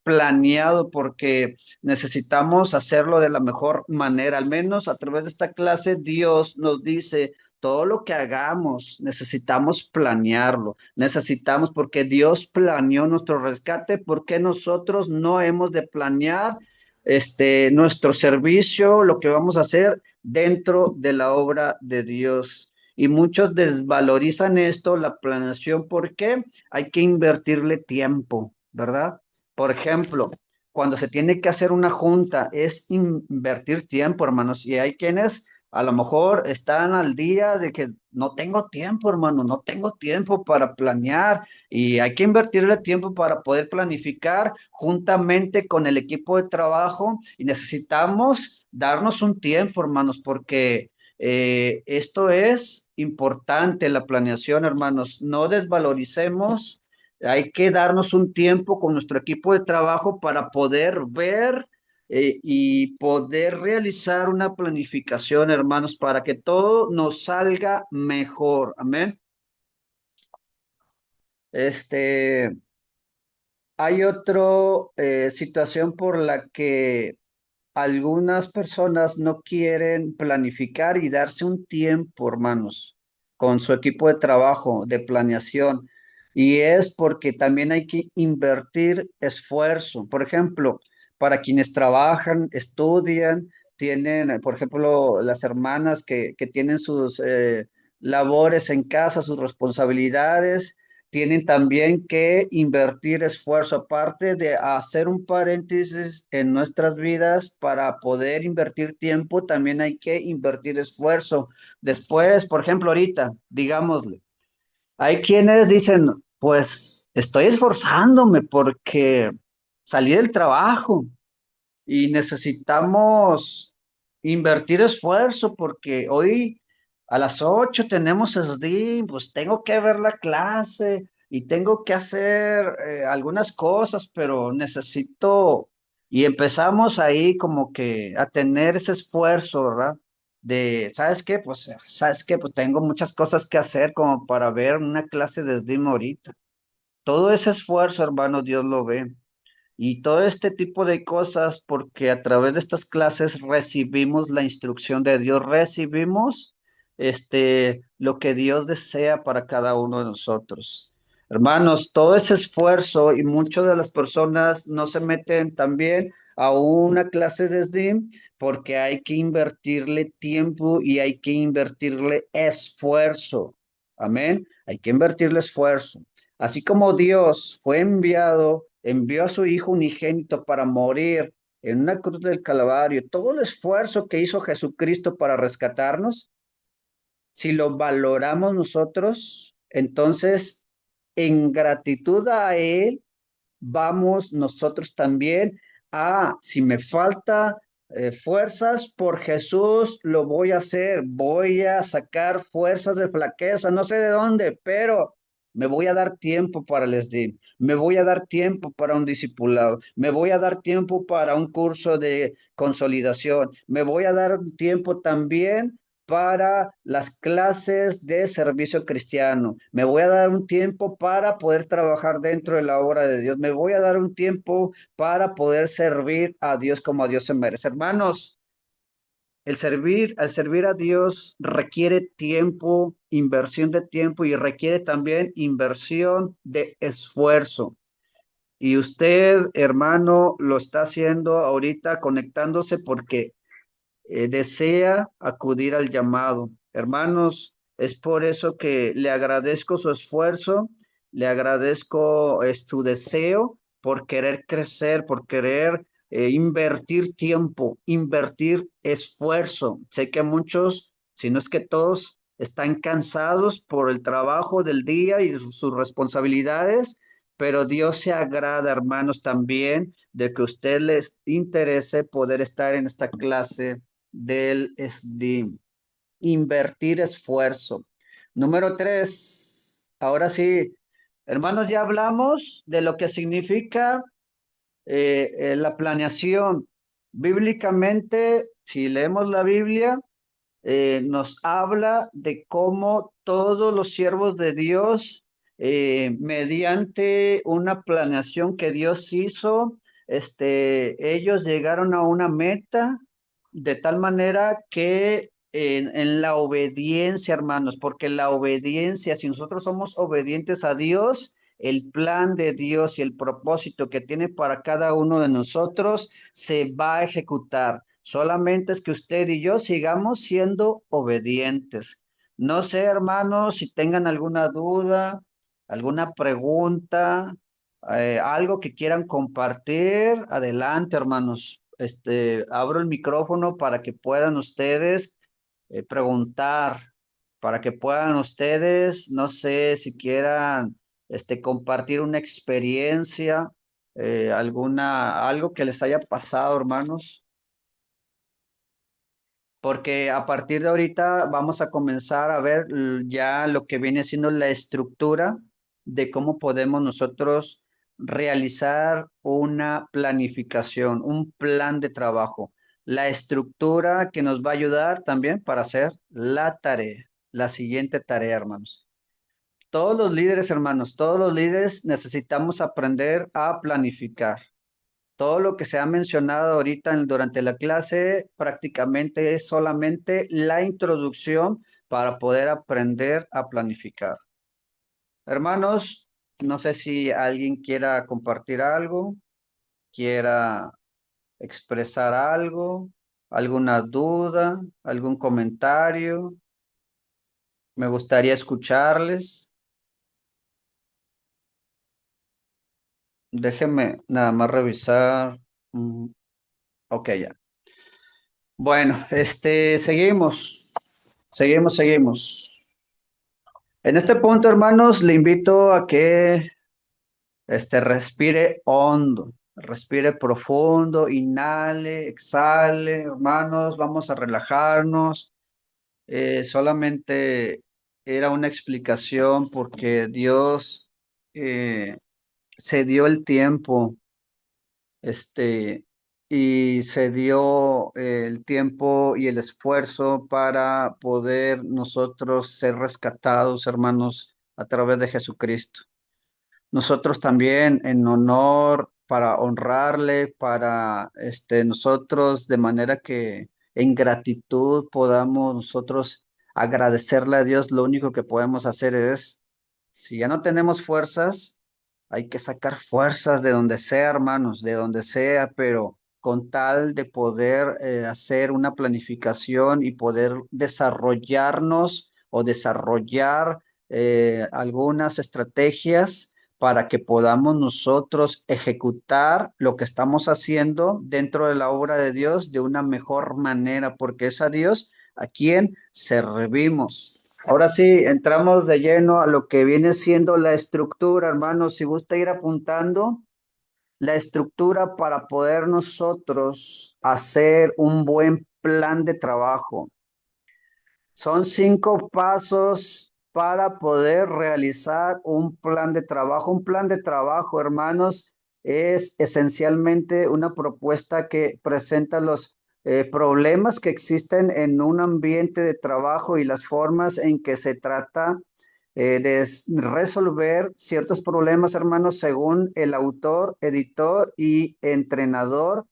planeado porque necesitamos hacerlo de la mejor manera. Al menos a través de esta clase, Dios nos dice. Todo lo que hagamos necesitamos planearlo, necesitamos porque Dios planeó nuestro rescate, porque nosotros no hemos de planear nuestro servicio, lo que vamos a hacer dentro de la obra de Dios. Y muchos desvalorizan esto, la planeación, porque hay que invertirle tiempo, ¿verdad? Por ejemplo, cuando se tiene que hacer una junta, es invertir tiempo, hermanos, y hay quienes a lo mejor están al día de que no tengo tiempo, hermano, no tengo tiempo para planear y hay que invertirle tiempo para poder planificar juntamente con el equipo de trabajo y necesitamos darnos un tiempo, hermanos, porque esto es importante, la planeación, hermanos. No desvaloricemos, hay que darnos un tiempo con nuestro equipo de trabajo para poder ver y poder realizar una planificación, hermanos, para que todo nos salga mejor. Amén. Este, Hay otra situación por la que algunas personas no quieren planificar y darse un tiempo, hermanos, con su equipo de trabajo, de planeación. Y es porque también hay que invertir esfuerzo. Por ejemplo, para quienes trabajan, estudian, tienen, por ejemplo, las hermanas que tienen sus labores en casa, sus responsabilidades tienen también que invertir esfuerzo, aparte de hacer un paréntesis en nuestras vidas para poder invertir tiempo, también hay que invertir esfuerzo. Después, por ejemplo, ahorita, digámosle, hay quienes dicen, pues estoy esforzándome porque salí del trabajo y necesitamos invertir esfuerzo porque hoy a las 8 tenemos SDIM, pues tengo que ver la clase y tengo que hacer algunas cosas, pero necesito, y empezamos ahí como que a tener ese esfuerzo, ¿verdad? ¿Sabes qué? ¿Sabes qué? Pues tengo muchas cosas que hacer como para ver una clase de SDIM ahorita. Todo ese esfuerzo, hermano, Dios lo ve. Y todo este tipo de cosas, porque a través de estas clases recibimos la instrucción de Dios, recibimos lo que Dios desea para cada uno de nosotros. Hermanos, todo ese esfuerzo y muchas de las personas no se meten también a una clase de SDIM porque hay que invertirle tiempo y hay que invertirle esfuerzo. Amén. Hay que invertirle esfuerzo. Así como Dios fue envió a su Hijo unigénito para morir en una cruz del Calvario, todo el esfuerzo que hizo Jesucristo para rescatarnos, si lo valoramos nosotros, entonces en gratitud a Él, vamos nosotros también si me falta fuerzas por Jesús, lo voy a hacer, voy a sacar fuerzas de flaqueza, no sé de dónde, pero me voy a dar tiempo para el SDIM, me voy a dar tiempo para un discipulado, me voy a dar tiempo para un curso de consolidación, me voy a dar tiempo también para las clases de servicio cristiano. Me voy a dar un tiempo para poder trabajar dentro de la obra de Dios. Me voy a dar un tiempo para poder servir a Dios como a Dios se merece. Hermanos, al servir a Dios requiere tiempo, inversión de tiempo y requiere también inversión de esfuerzo. Y usted, hermano, lo está haciendo ahorita conectándose porque desea acudir al llamado. Hermanos, es por eso que le agradezco su esfuerzo, le agradezco su deseo por querer crecer, por querer invertir tiempo, invertir esfuerzo. Sé que muchos, si no es que todos, están cansados por el trabajo del día y sus responsabilidades, pero Dios se agrada, hermanos, también de que a usted les interese poder estar en esta clase del SDIM. Invertir esfuerzo. Número 3. Ahora sí, hermanos, ya hablamos de lo que significa la planeación. Bíblicamente, si leemos la Biblia, nos habla de cómo todos los siervos de Dios, mediante una planeación que Dios hizo, ellos llegaron a una meta de tal manera que en la obediencia, hermanos, porque la obediencia, si nosotros somos obedientes a Dios, el plan de Dios y el propósito que tiene para cada uno de nosotros se va a ejecutar. Solamente es que usted y yo sigamos siendo obedientes. No sé, hermanos, si tengan alguna duda, alguna pregunta, algo que quieran compartir, adelante, hermanos. Abro el micrófono para que puedan ustedes preguntar, para que puedan ustedes, no sé, si quieran compartir una experiencia, algo que les haya pasado, hermanos, porque a partir de ahorita vamos a comenzar a ver ya lo que viene siendo la estructura de cómo podemos nosotros realizar una planificación, un plan de trabajo, la estructura que nos va a ayudar también para hacer la tarea, la siguiente tarea, hermanos. Todos los líderes, hermanos, todos los líderes necesitamos aprender a planificar. Todo lo que se ha mencionado ahorita durante la clase prácticamente es solamente la introducción para poder aprender a planificar. Hermanos, no sé si alguien quiera compartir algo, quiera expresar algo, alguna duda, algún comentario. Me gustaría escucharles. Déjenme nada más revisar. Mm, ok, ya. Bueno, seguimos. En este punto, hermanos, le invito a que respire hondo, respire profundo, inhale, exhale, hermanos, vamos a relajarnos. Solamente era una explicación porque Dios se dio el tiempo, este, y se dio el tiempo y el esfuerzo para poder nosotros ser rescatados, hermanos, a través de Jesucristo. Nosotros también en honor, para honrarle, para nosotros de manera que en gratitud podamos nosotros agradecerle a Dios, lo único que podemos hacer es, si ya no tenemos fuerzas, hay que sacar fuerzas de donde sea, hermanos, de donde sea, pero con tal de poder hacer una planificación y poder desarrollarnos o desarrollar algunas estrategias para que podamos nosotros ejecutar lo que estamos haciendo dentro de la obra de Dios de una mejor manera, porque es a Dios a quien servimos. Ahora sí, entramos de lleno a lo que viene siendo la estructura, hermanos. Si gusta ir apuntando, la estructura para poder nosotros hacer un buen plan de trabajo. Son 5 pasos para poder realizar un plan de trabajo. Un plan de trabajo, hermanos, es esencialmente una propuesta que presenta los problemas que existen en un ambiente de trabajo y las formas en que se trata de resolver ciertos problemas, hermanos, según el autor, editor y entrenador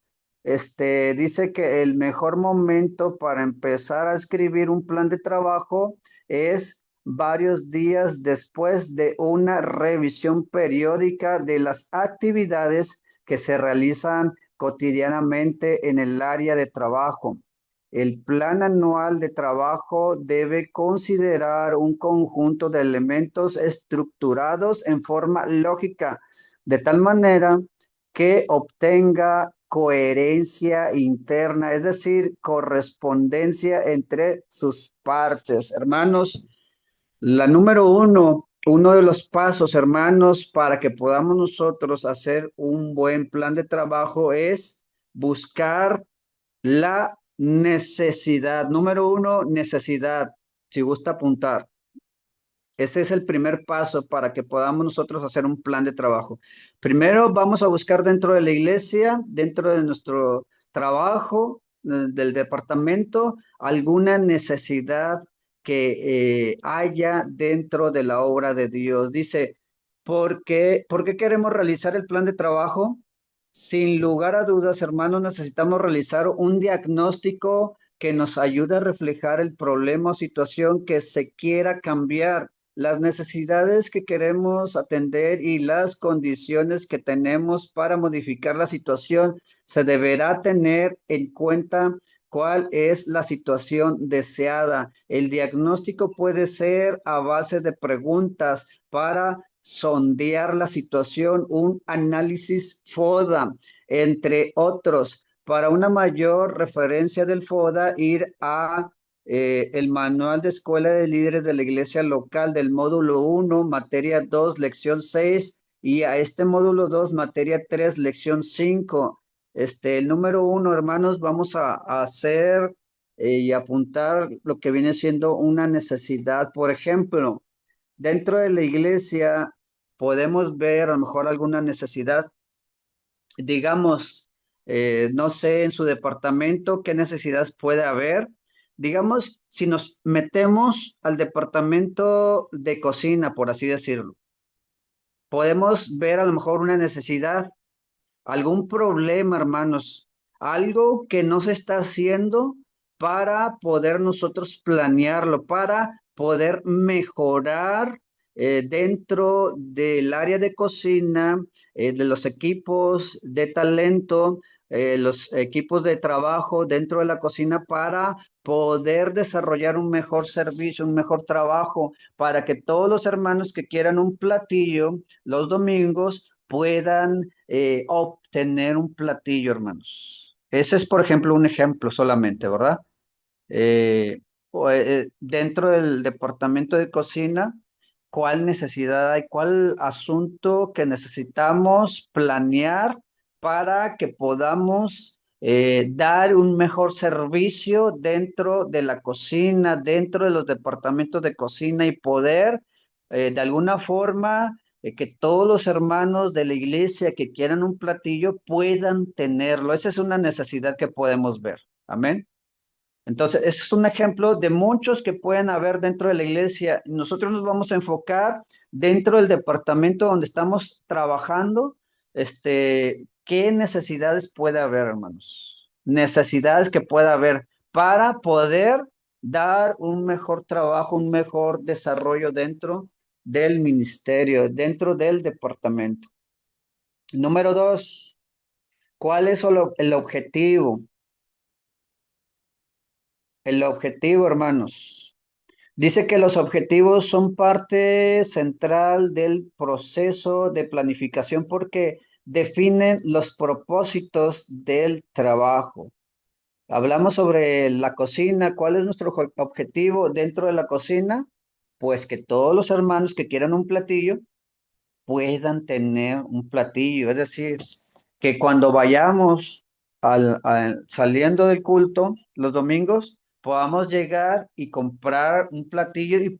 dice que el mejor momento para empezar a escribir un plan de trabajo es varios días después de una revisión periódica de las actividades que se realizan cotidianamente en el área de trabajo. El plan anual de trabajo debe considerar un conjunto de elementos estructurados en forma lógica, de tal manera que obtenga coherencia interna, es decir, correspondencia entre sus partes. Hermanos, la número uno de los pasos, hermanos, para que podamos nosotros hacer un buen plan de trabajo es buscar la necesidad. Número uno, necesidad, si gusta apuntar. Ese es el primer paso para que podamos nosotros hacer un plan de trabajo. Primero vamos a buscar dentro de la iglesia, dentro de nuestro trabajo, del departamento, alguna necesidad que haya dentro de la obra de Dios. Dice, por qué queremos realizar el plan de trabajo? Sin lugar a dudas, hermanos, necesitamos realizar un diagnóstico que nos ayude a reflejar el problema o situación que se quiera cambiar, las necesidades que queremos atender y las condiciones que tenemos para modificar la situación. Se deberá tener en cuenta cuál es la situación deseada. El diagnóstico puede ser a base de preguntas para sondear la situación, un análisis FODA, entre otros. Para una mayor referencia del FODA, ir a el manual de escuela de líderes de la iglesia local del módulo 1, materia 2, lección 6, y a este módulo 2, materia 3, lección 5. El número 1, hermanos, vamos a hacer y apuntar lo que viene siendo una necesidad. Por ejemplo, dentro de la iglesia podemos ver a lo mejor alguna necesidad, digamos, no sé, en su departamento, qué necesidades puede haber. Digamos, si nos metemos al departamento de cocina, por así decirlo, podemos ver a lo mejor una necesidad, algún problema, hermanos, algo que no se está haciendo para poder nosotros planearlo, para poder mejorar dentro del área de cocina, de los equipos de talento, los equipos de trabajo dentro de la cocina para poder desarrollar un mejor servicio, un mejor trabajo, para que todos los hermanos que quieran un platillo los domingos puedan obtener un platillo, hermanos. Ese es, por ejemplo, un ejemplo solamente, ¿verdad? Dentro del departamento de cocina, ¿cuál necesidad hay? ¿Cuál asunto que necesitamos planear para que podamos dar un mejor servicio dentro de la cocina, dentro de los departamentos de cocina y poder de alguna forma que todos los hermanos de la iglesia que quieran un platillo puedan tenerlo? Esa es una necesidad que podemos ver. Amén. Entonces, ese es un ejemplo de muchos que pueden haber dentro de la iglesia. Nosotros nos vamos a enfocar dentro del departamento donde estamos trabajando, qué necesidades puede haber, hermanos. Necesidades que pueda haber para poder dar un mejor trabajo, un mejor desarrollo dentro del ministerio, dentro del departamento. Número dos, ¿cuál es el objetivo? El objetivo, hermanos. Dice que los objetivos son parte central del proceso de planificación porque definen los propósitos del trabajo. Hablamos sobre la cocina. ¿Cuál es nuestro objetivo dentro de la cocina? Pues que todos los hermanos que quieran un platillo puedan tener un platillo. Es decir, que cuando vayamos saliendo del culto los domingos, podamos llegar y comprar un platillo y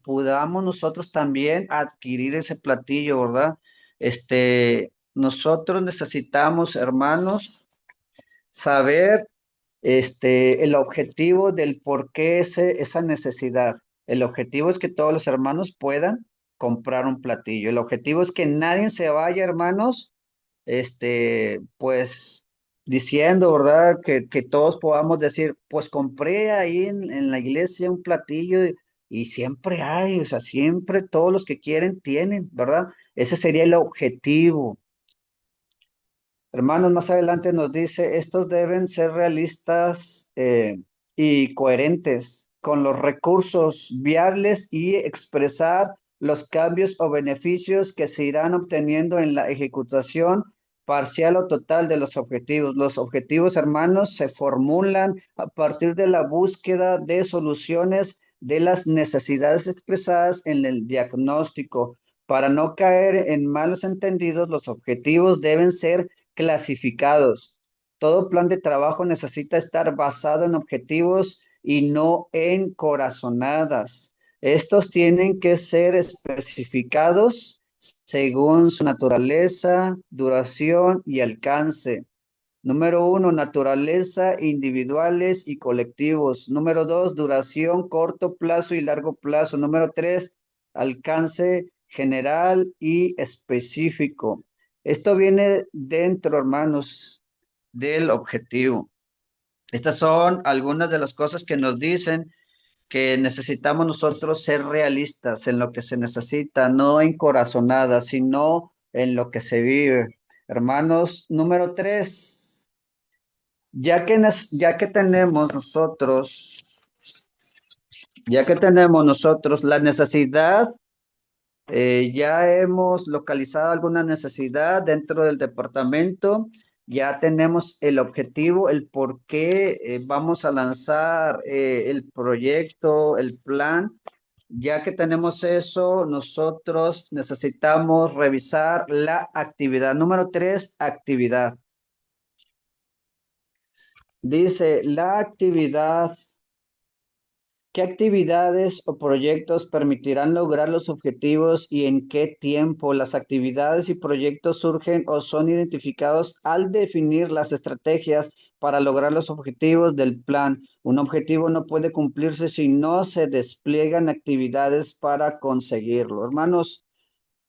podamos nosotros también adquirir ese platillo, ¿verdad? Nosotros necesitamos, hermanos, saber el objetivo del por qué esa necesidad. El objetivo es que todos los hermanos puedan comprar un platillo. El objetivo es que nadie se vaya, hermanos, pues diciendo, ¿verdad? Que todos podamos decir, pues compré ahí en la iglesia un platillo y siempre hay, o sea, siempre todos los que quieren tienen, ¿verdad? Ese sería el objetivo. Hermanos, más adelante nos dice, estos deben ser realistas y coherentes con los recursos viables y expresar los cambios o beneficios que se irán obteniendo en la ejecutación parcial o total de los objetivos. Los objetivos, hermanos, se formulan a partir de la búsqueda de soluciones de las necesidades expresadas en el diagnóstico. Para no caer en malos entendidos, los objetivos deben ser clasificados. Todo plan de trabajo necesita estar basado en objetivos y no en corazonadas. Estos tienen que ser especificados según su naturaleza, duración y alcance. Número uno, naturaleza, individuales y colectivos. Número dos, duración, corto plazo y largo plazo. Número tres, alcance general y específico. Esto viene dentro, hermanos, del objetivo. Estas son algunas de las cosas que nos dicen que necesitamos nosotros ser realistas en lo que se necesita, no en corazonadas, sino en lo que se vive. Hermanos, número tres. Ya que tenemos nosotros, ya que tenemos nosotros la necesidad, ya hemos localizado alguna necesidad dentro del departamento, ya tenemos el objetivo, el por qué vamos a lanzar el proyecto, el plan. Ya que tenemos eso, nosotros necesitamos revisar la actividad. Número tres, actividad. Dice, la actividad. ¿Qué actividades o proyectos permitirán lograr los objetivos y en qué tiempo? Las actividades y proyectos surgen o son identificados al definir las estrategias para lograr los objetivos del plan. Un objetivo no puede cumplirse si no se despliegan actividades para conseguirlo. Hermanos,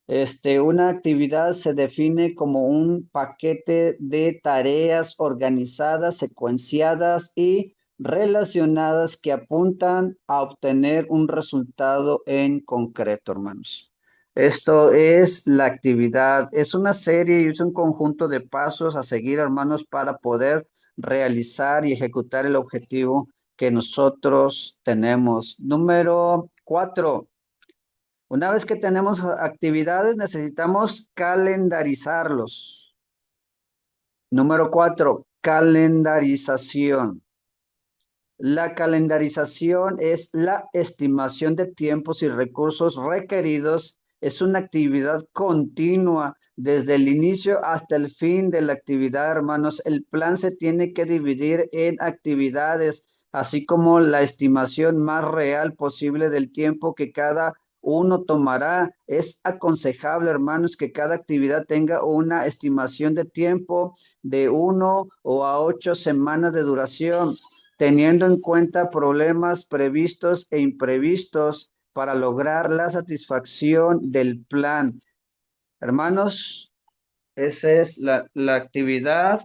una actividad se define como un paquete de tareas organizadas, secuenciadas y relacionadas que apuntan a obtener un resultado en concreto, hermanos. Esto es la actividad, es una serie y es un conjunto de pasos a seguir, hermanos, para poder realizar y ejecutar el objetivo que nosotros tenemos. Número cuatro. Una vez que tenemos actividades, necesitamos calendarizarlos. Número cuatro, calendarización. La calendarización es la estimación de tiempos y recursos requeridos. Es una actividad continua desde el inicio hasta el fin de la actividad, hermanos. El plan se tiene que dividir en actividades, así como la estimación más real posible del tiempo que cada uno tomará. Es aconsejable, hermanos, que cada actividad tenga una estimación de tiempo de 1 o 8 semanas de duración, teniendo en cuenta problemas previstos e imprevistos para lograr la satisfacción del plan. Hermanos, esa es la actividad,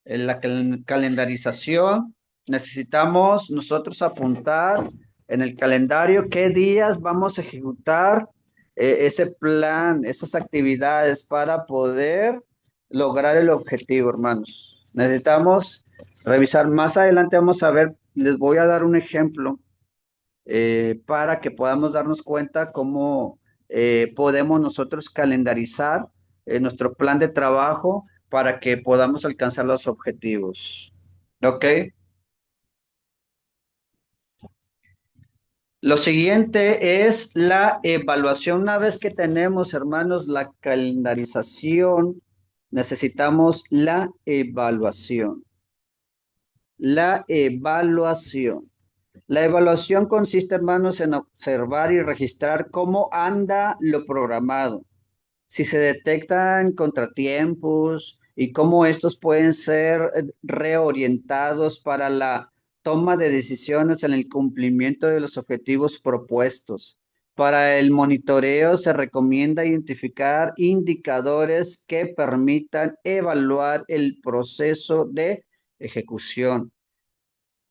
la calendarización. Necesitamos nosotros apuntar en el calendario qué días vamos a ejecutar ese plan, esas actividades para poder lograr el objetivo, hermanos. Necesitamos revisar. Más adelante vamos a ver, les voy a dar un ejemplo para que podamos darnos cuenta cómo podemos nosotros calendarizar nuestro plan de trabajo para que podamos alcanzar los objetivos. ¿Ok? Lo siguiente es la evaluación. Una vez que tenemos, hermanos, la calendarización, necesitamos la evaluación. La evaluación. La evaluación consiste, hermanos, en observar y registrar cómo anda lo programado, si se detectan contratiempos y cómo estos pueden ser reorientados para la toma de decisiones en el cumplimiento de los objetivos propuestos. Para el monitoreo se recomienda identificar indicadores que permitan evaluar el proceso de ejecución.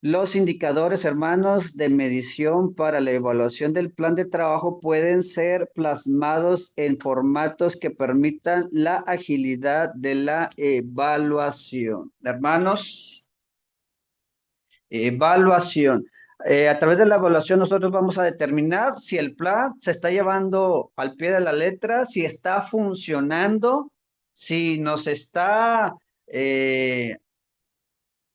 Los indicadores, hermanos, de medición para la evaluación del plan de trabajo pueden ser plasmados en formatos que permitan la agilidad de la evaluación. Hermanos, evaluación. A través de la evaluación nosotros vamos a determinar si el plan se está llevando al pie de la letra, si está funcionando, si nos está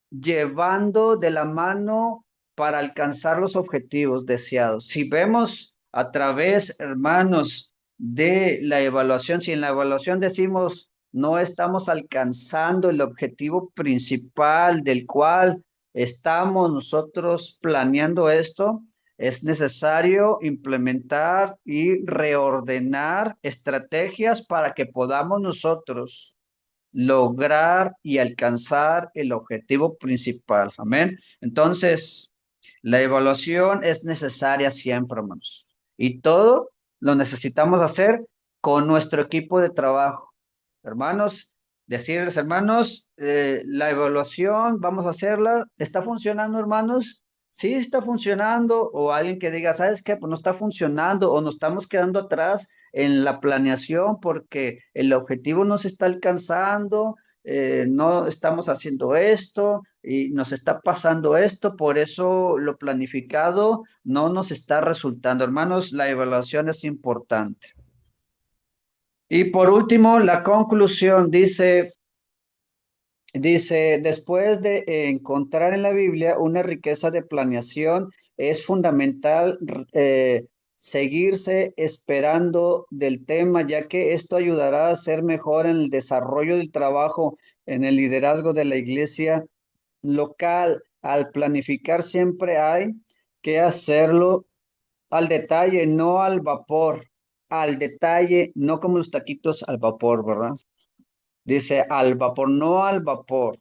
llevando de la mano para alcanzar los objetivos deseados. Si vemos a través, hermanos, de la evaluación, si en la evaluación decimos no estamos alcanzando el objetivo principal del cual estamos nosotros planeando esto, es necesario implementar y reordenar estrategias para que podamos nosotros lograr y alcanzar el objetivo principal. Amén. Entonces, la evaluación es necesaria siempre, hermanos. Y todo lo necesitamos hacer con nuestro equipo de trabajo. Hermanos, decirles, hermanos, la evaluación, vamos a hacerla. ¿Está funcionando, hermanos? Sí, está funcionando. O alguien que diga, ¿sabes qué? Pues no está funcionando o nos estamos quedando atrás en la planeación porque el objetivo no se está alcanzando, no estamos haciendo esto y nos está pasando esto, por eso lo planificado no nos está resultando. Hermanos, la evaluación es importante. Y por último, la conclusión dice, después de encontrar en la Biblia una riqueza de planeación, es fundamental seguirse esperando del tema, ya que esto ayudará a ser mejor en el desarrollo del trabajo, en el liderazgo de la iglesia local. Al planificar siempre hay que hacerlo al detalle, no al vapor, al detalle, no como los taquitos al vapor, ¿verdad? Dice al vapor, no al vapor,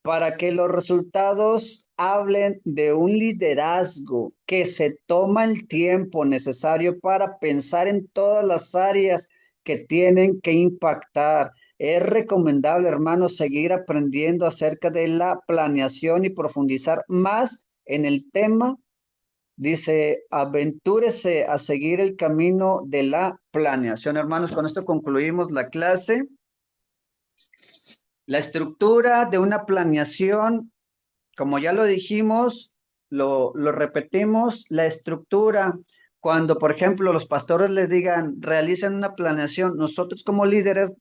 para que los resultados hablen de un liderazgo que se toma el tiempo necesario para pensar en todas las áreas que tienen que impactar. Es recomendable, hermanos, seguir aprendiendo acerca de la planeación y profundizar más en el tema. Dice, aventúrese a seguir el camino de la planeación. Hermanos, con esto concluimos la clase. La estructura de una planeación, como ya lo dijimos, lo repetimos, la estructura, cuando por ejemplo los pastores les digan, realicen una planeación, nosotros como líderes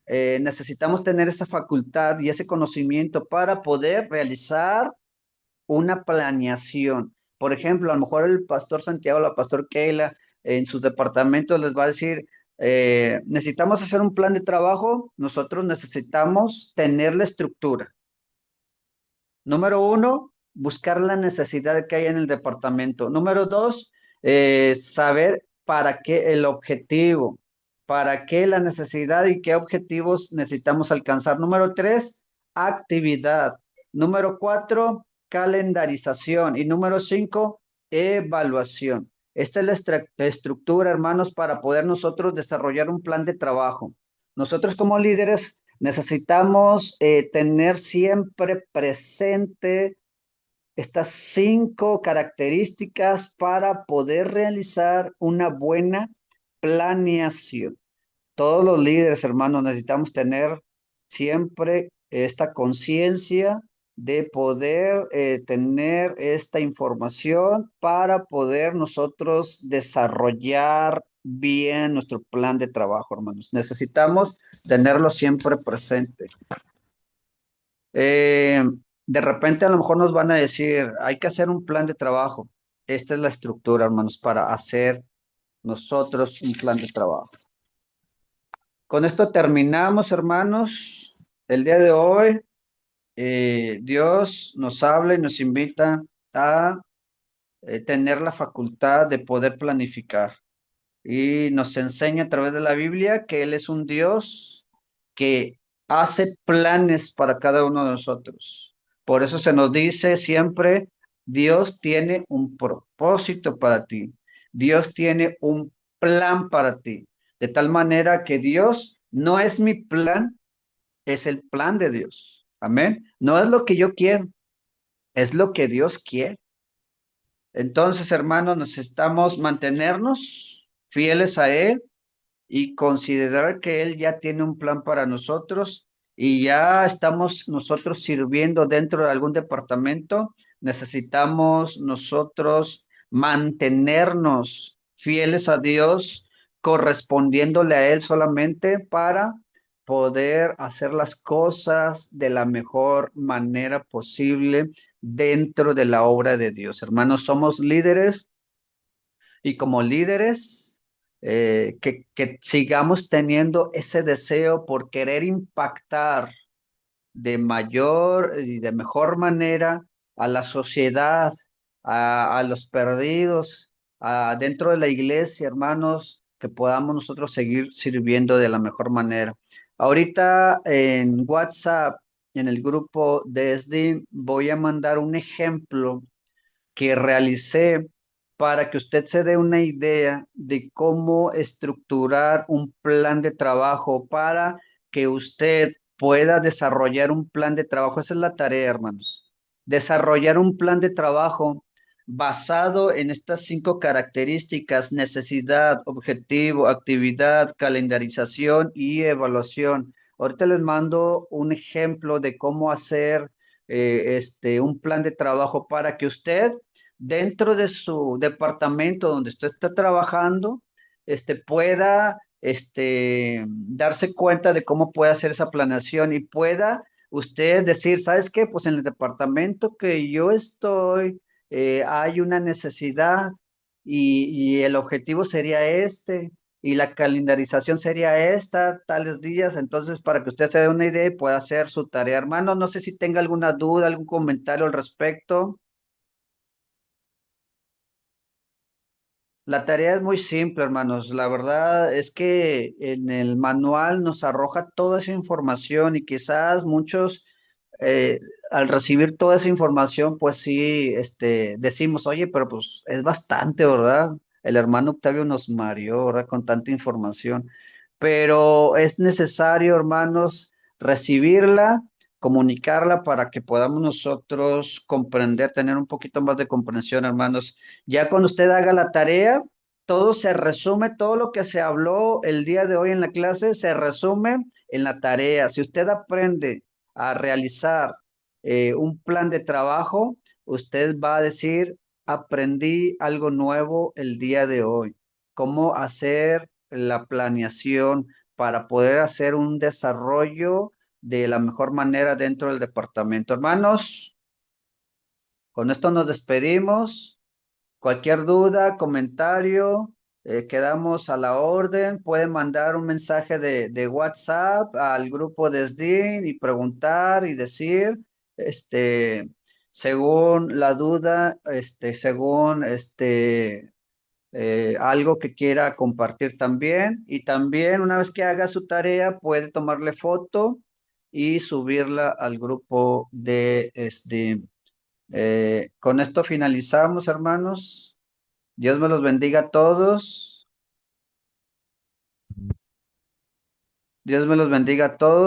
necesitamos tener esa facultad y ese conocimiento para poder realizar una planeación. Por ejemplo, a lo mejor el pastor Santiago, la pastor Keila, en sus departamentos les va a decir, necesitamos hacer un plan de trabajo, nosotros necesitamos tener la estructura. Número uno, buscar la necesidad que hay en el departamento. Número dos, saber para qué el objetivo, para qué la necesidad y qué objetivos necesitamos alcanzar. Número tres, actividad. Número cuatro, calendarización. Y número cinco, evaluación. Esta es la estructura, hermanos, para poder nosotros desarrollar un plan de trabajo. Nosotros como líderes necesitamos tener siempre presente estas 5 características para poder realizar una buena planeación. Todos los líderes, hermanos, necesitamos tener siempre esta conciencia de poder tener esta información para poder nosotros desarrollar bien nuestro plan de trabajo, hermanos. Necesitamos tenerlo siempre presente. Eh, de repente a lo mejor nos van a decir, hay que hacer un plan de trabajo. Esta es la estructura, hermanos, para hacer nosotros un plan de trabajo. Con esto terminamos, hermanos. El día de hoy, Dios nos habla y nos invita a tener la facultad de poder planificar. Y nos enseña a través de la Biblia que Él es un Dios que hace planes para cada uno de nosotros. Por eso se nos dice siempre, Dios tiene un propósito para ti. Dios tiene un plan para ti, de tal manera que Dios no es mi plan, es el plan de Dios. Amén. No es lo que yo quiero, es lo que Dios quiere. Entonces, hermanos, necesitamos mantenernos fieles a Él y considerar que Él ya tiene un plan para nosotros y ya estamos nosotros sirviendo dentro de algún departamento. Necesitamos nosotros mantenernos fieles a Dios, correspondiéndole a Él solamente para poder hacer las cosas de la mejor manera posible dentro de la obra de Dios. Hermanos, somos líderes y como líderes, que sigamos teniendo ese deseo por querer impactar de mayor y de mejor manera a la sociedad, a los perdidos, dentro de la iglesia, hermanos, que podamos nosotros seguir sirviendo de la mejor manera. Ahorita en WhatsApp, en el grupo de SD, voy a mandar un ejemplo que realicé para que usted se dé una idea de cómo estructurar un plan de trabajo para que usted pueda desarrollar un plan de trabajo. Esa es la tarea, hermanos. Desarrollar un plan de trabajo basado en estas 5 características: necesidad, objetivo, actividad, calendarización y evaluación. Ahorita les mando un ejemplo de cómo hacer un plan de trabajo para que usted dentro de su departamento donde usted está trabajando, pueda, darse cuenta de cómo puede hacer esa planeación y pueda usted decir, ¿sabes qué? Pues en el departamento que yo estoy, hay una necesidad y el objetivo sería y la calendarización sería esta, tales días. Entonces, para que usted se dé una idea y pueda hacer su tarea. Hermano, no sé si tenga alguna duda, algún comentario al respecto. La tarea es muy simple, hermanos. La verdad es que en el manual nos arroja toda esa información y quizás muchos, eh, al recibir toda esa información, pues sí, decimos, oye, pero pues es bastante, ¿verdad? El hermano Octavio nos mareó, ¿verdad? Con tanta información. Pero es necesario, hermanos, recibirla, comunicarla para que podamos nosotros comprender, tener un poquito más de comprensión, hermanos. Ya cuando usted haga la tarea, todo se resume, todo lo que se habló el día de hoy en la clase se resume en la tarea. Si usted aprende a realizar un plan de trabajo, usted va a decir, aprendí algo nuevo el día de hoy. Cómo hacer la planeación para poder hacer un desarrollo de la mejor manera dentro del departamento. Hermanos, con esto nos despedimos. Cualquier duda, comentario, quedamos a la orden. Pueden mandar un mensaje de WhatsApp al grupo de SDIN y preguntar y decir, este, según la duda, según algo que quiera compartir también. Y también una vez que haga su tarea, puede tomarle foto y subirla al grupo de SDIN. Con esto finalizamos, hermanos. Dios me los bendiga a todos. Dios me los bendiga a todos.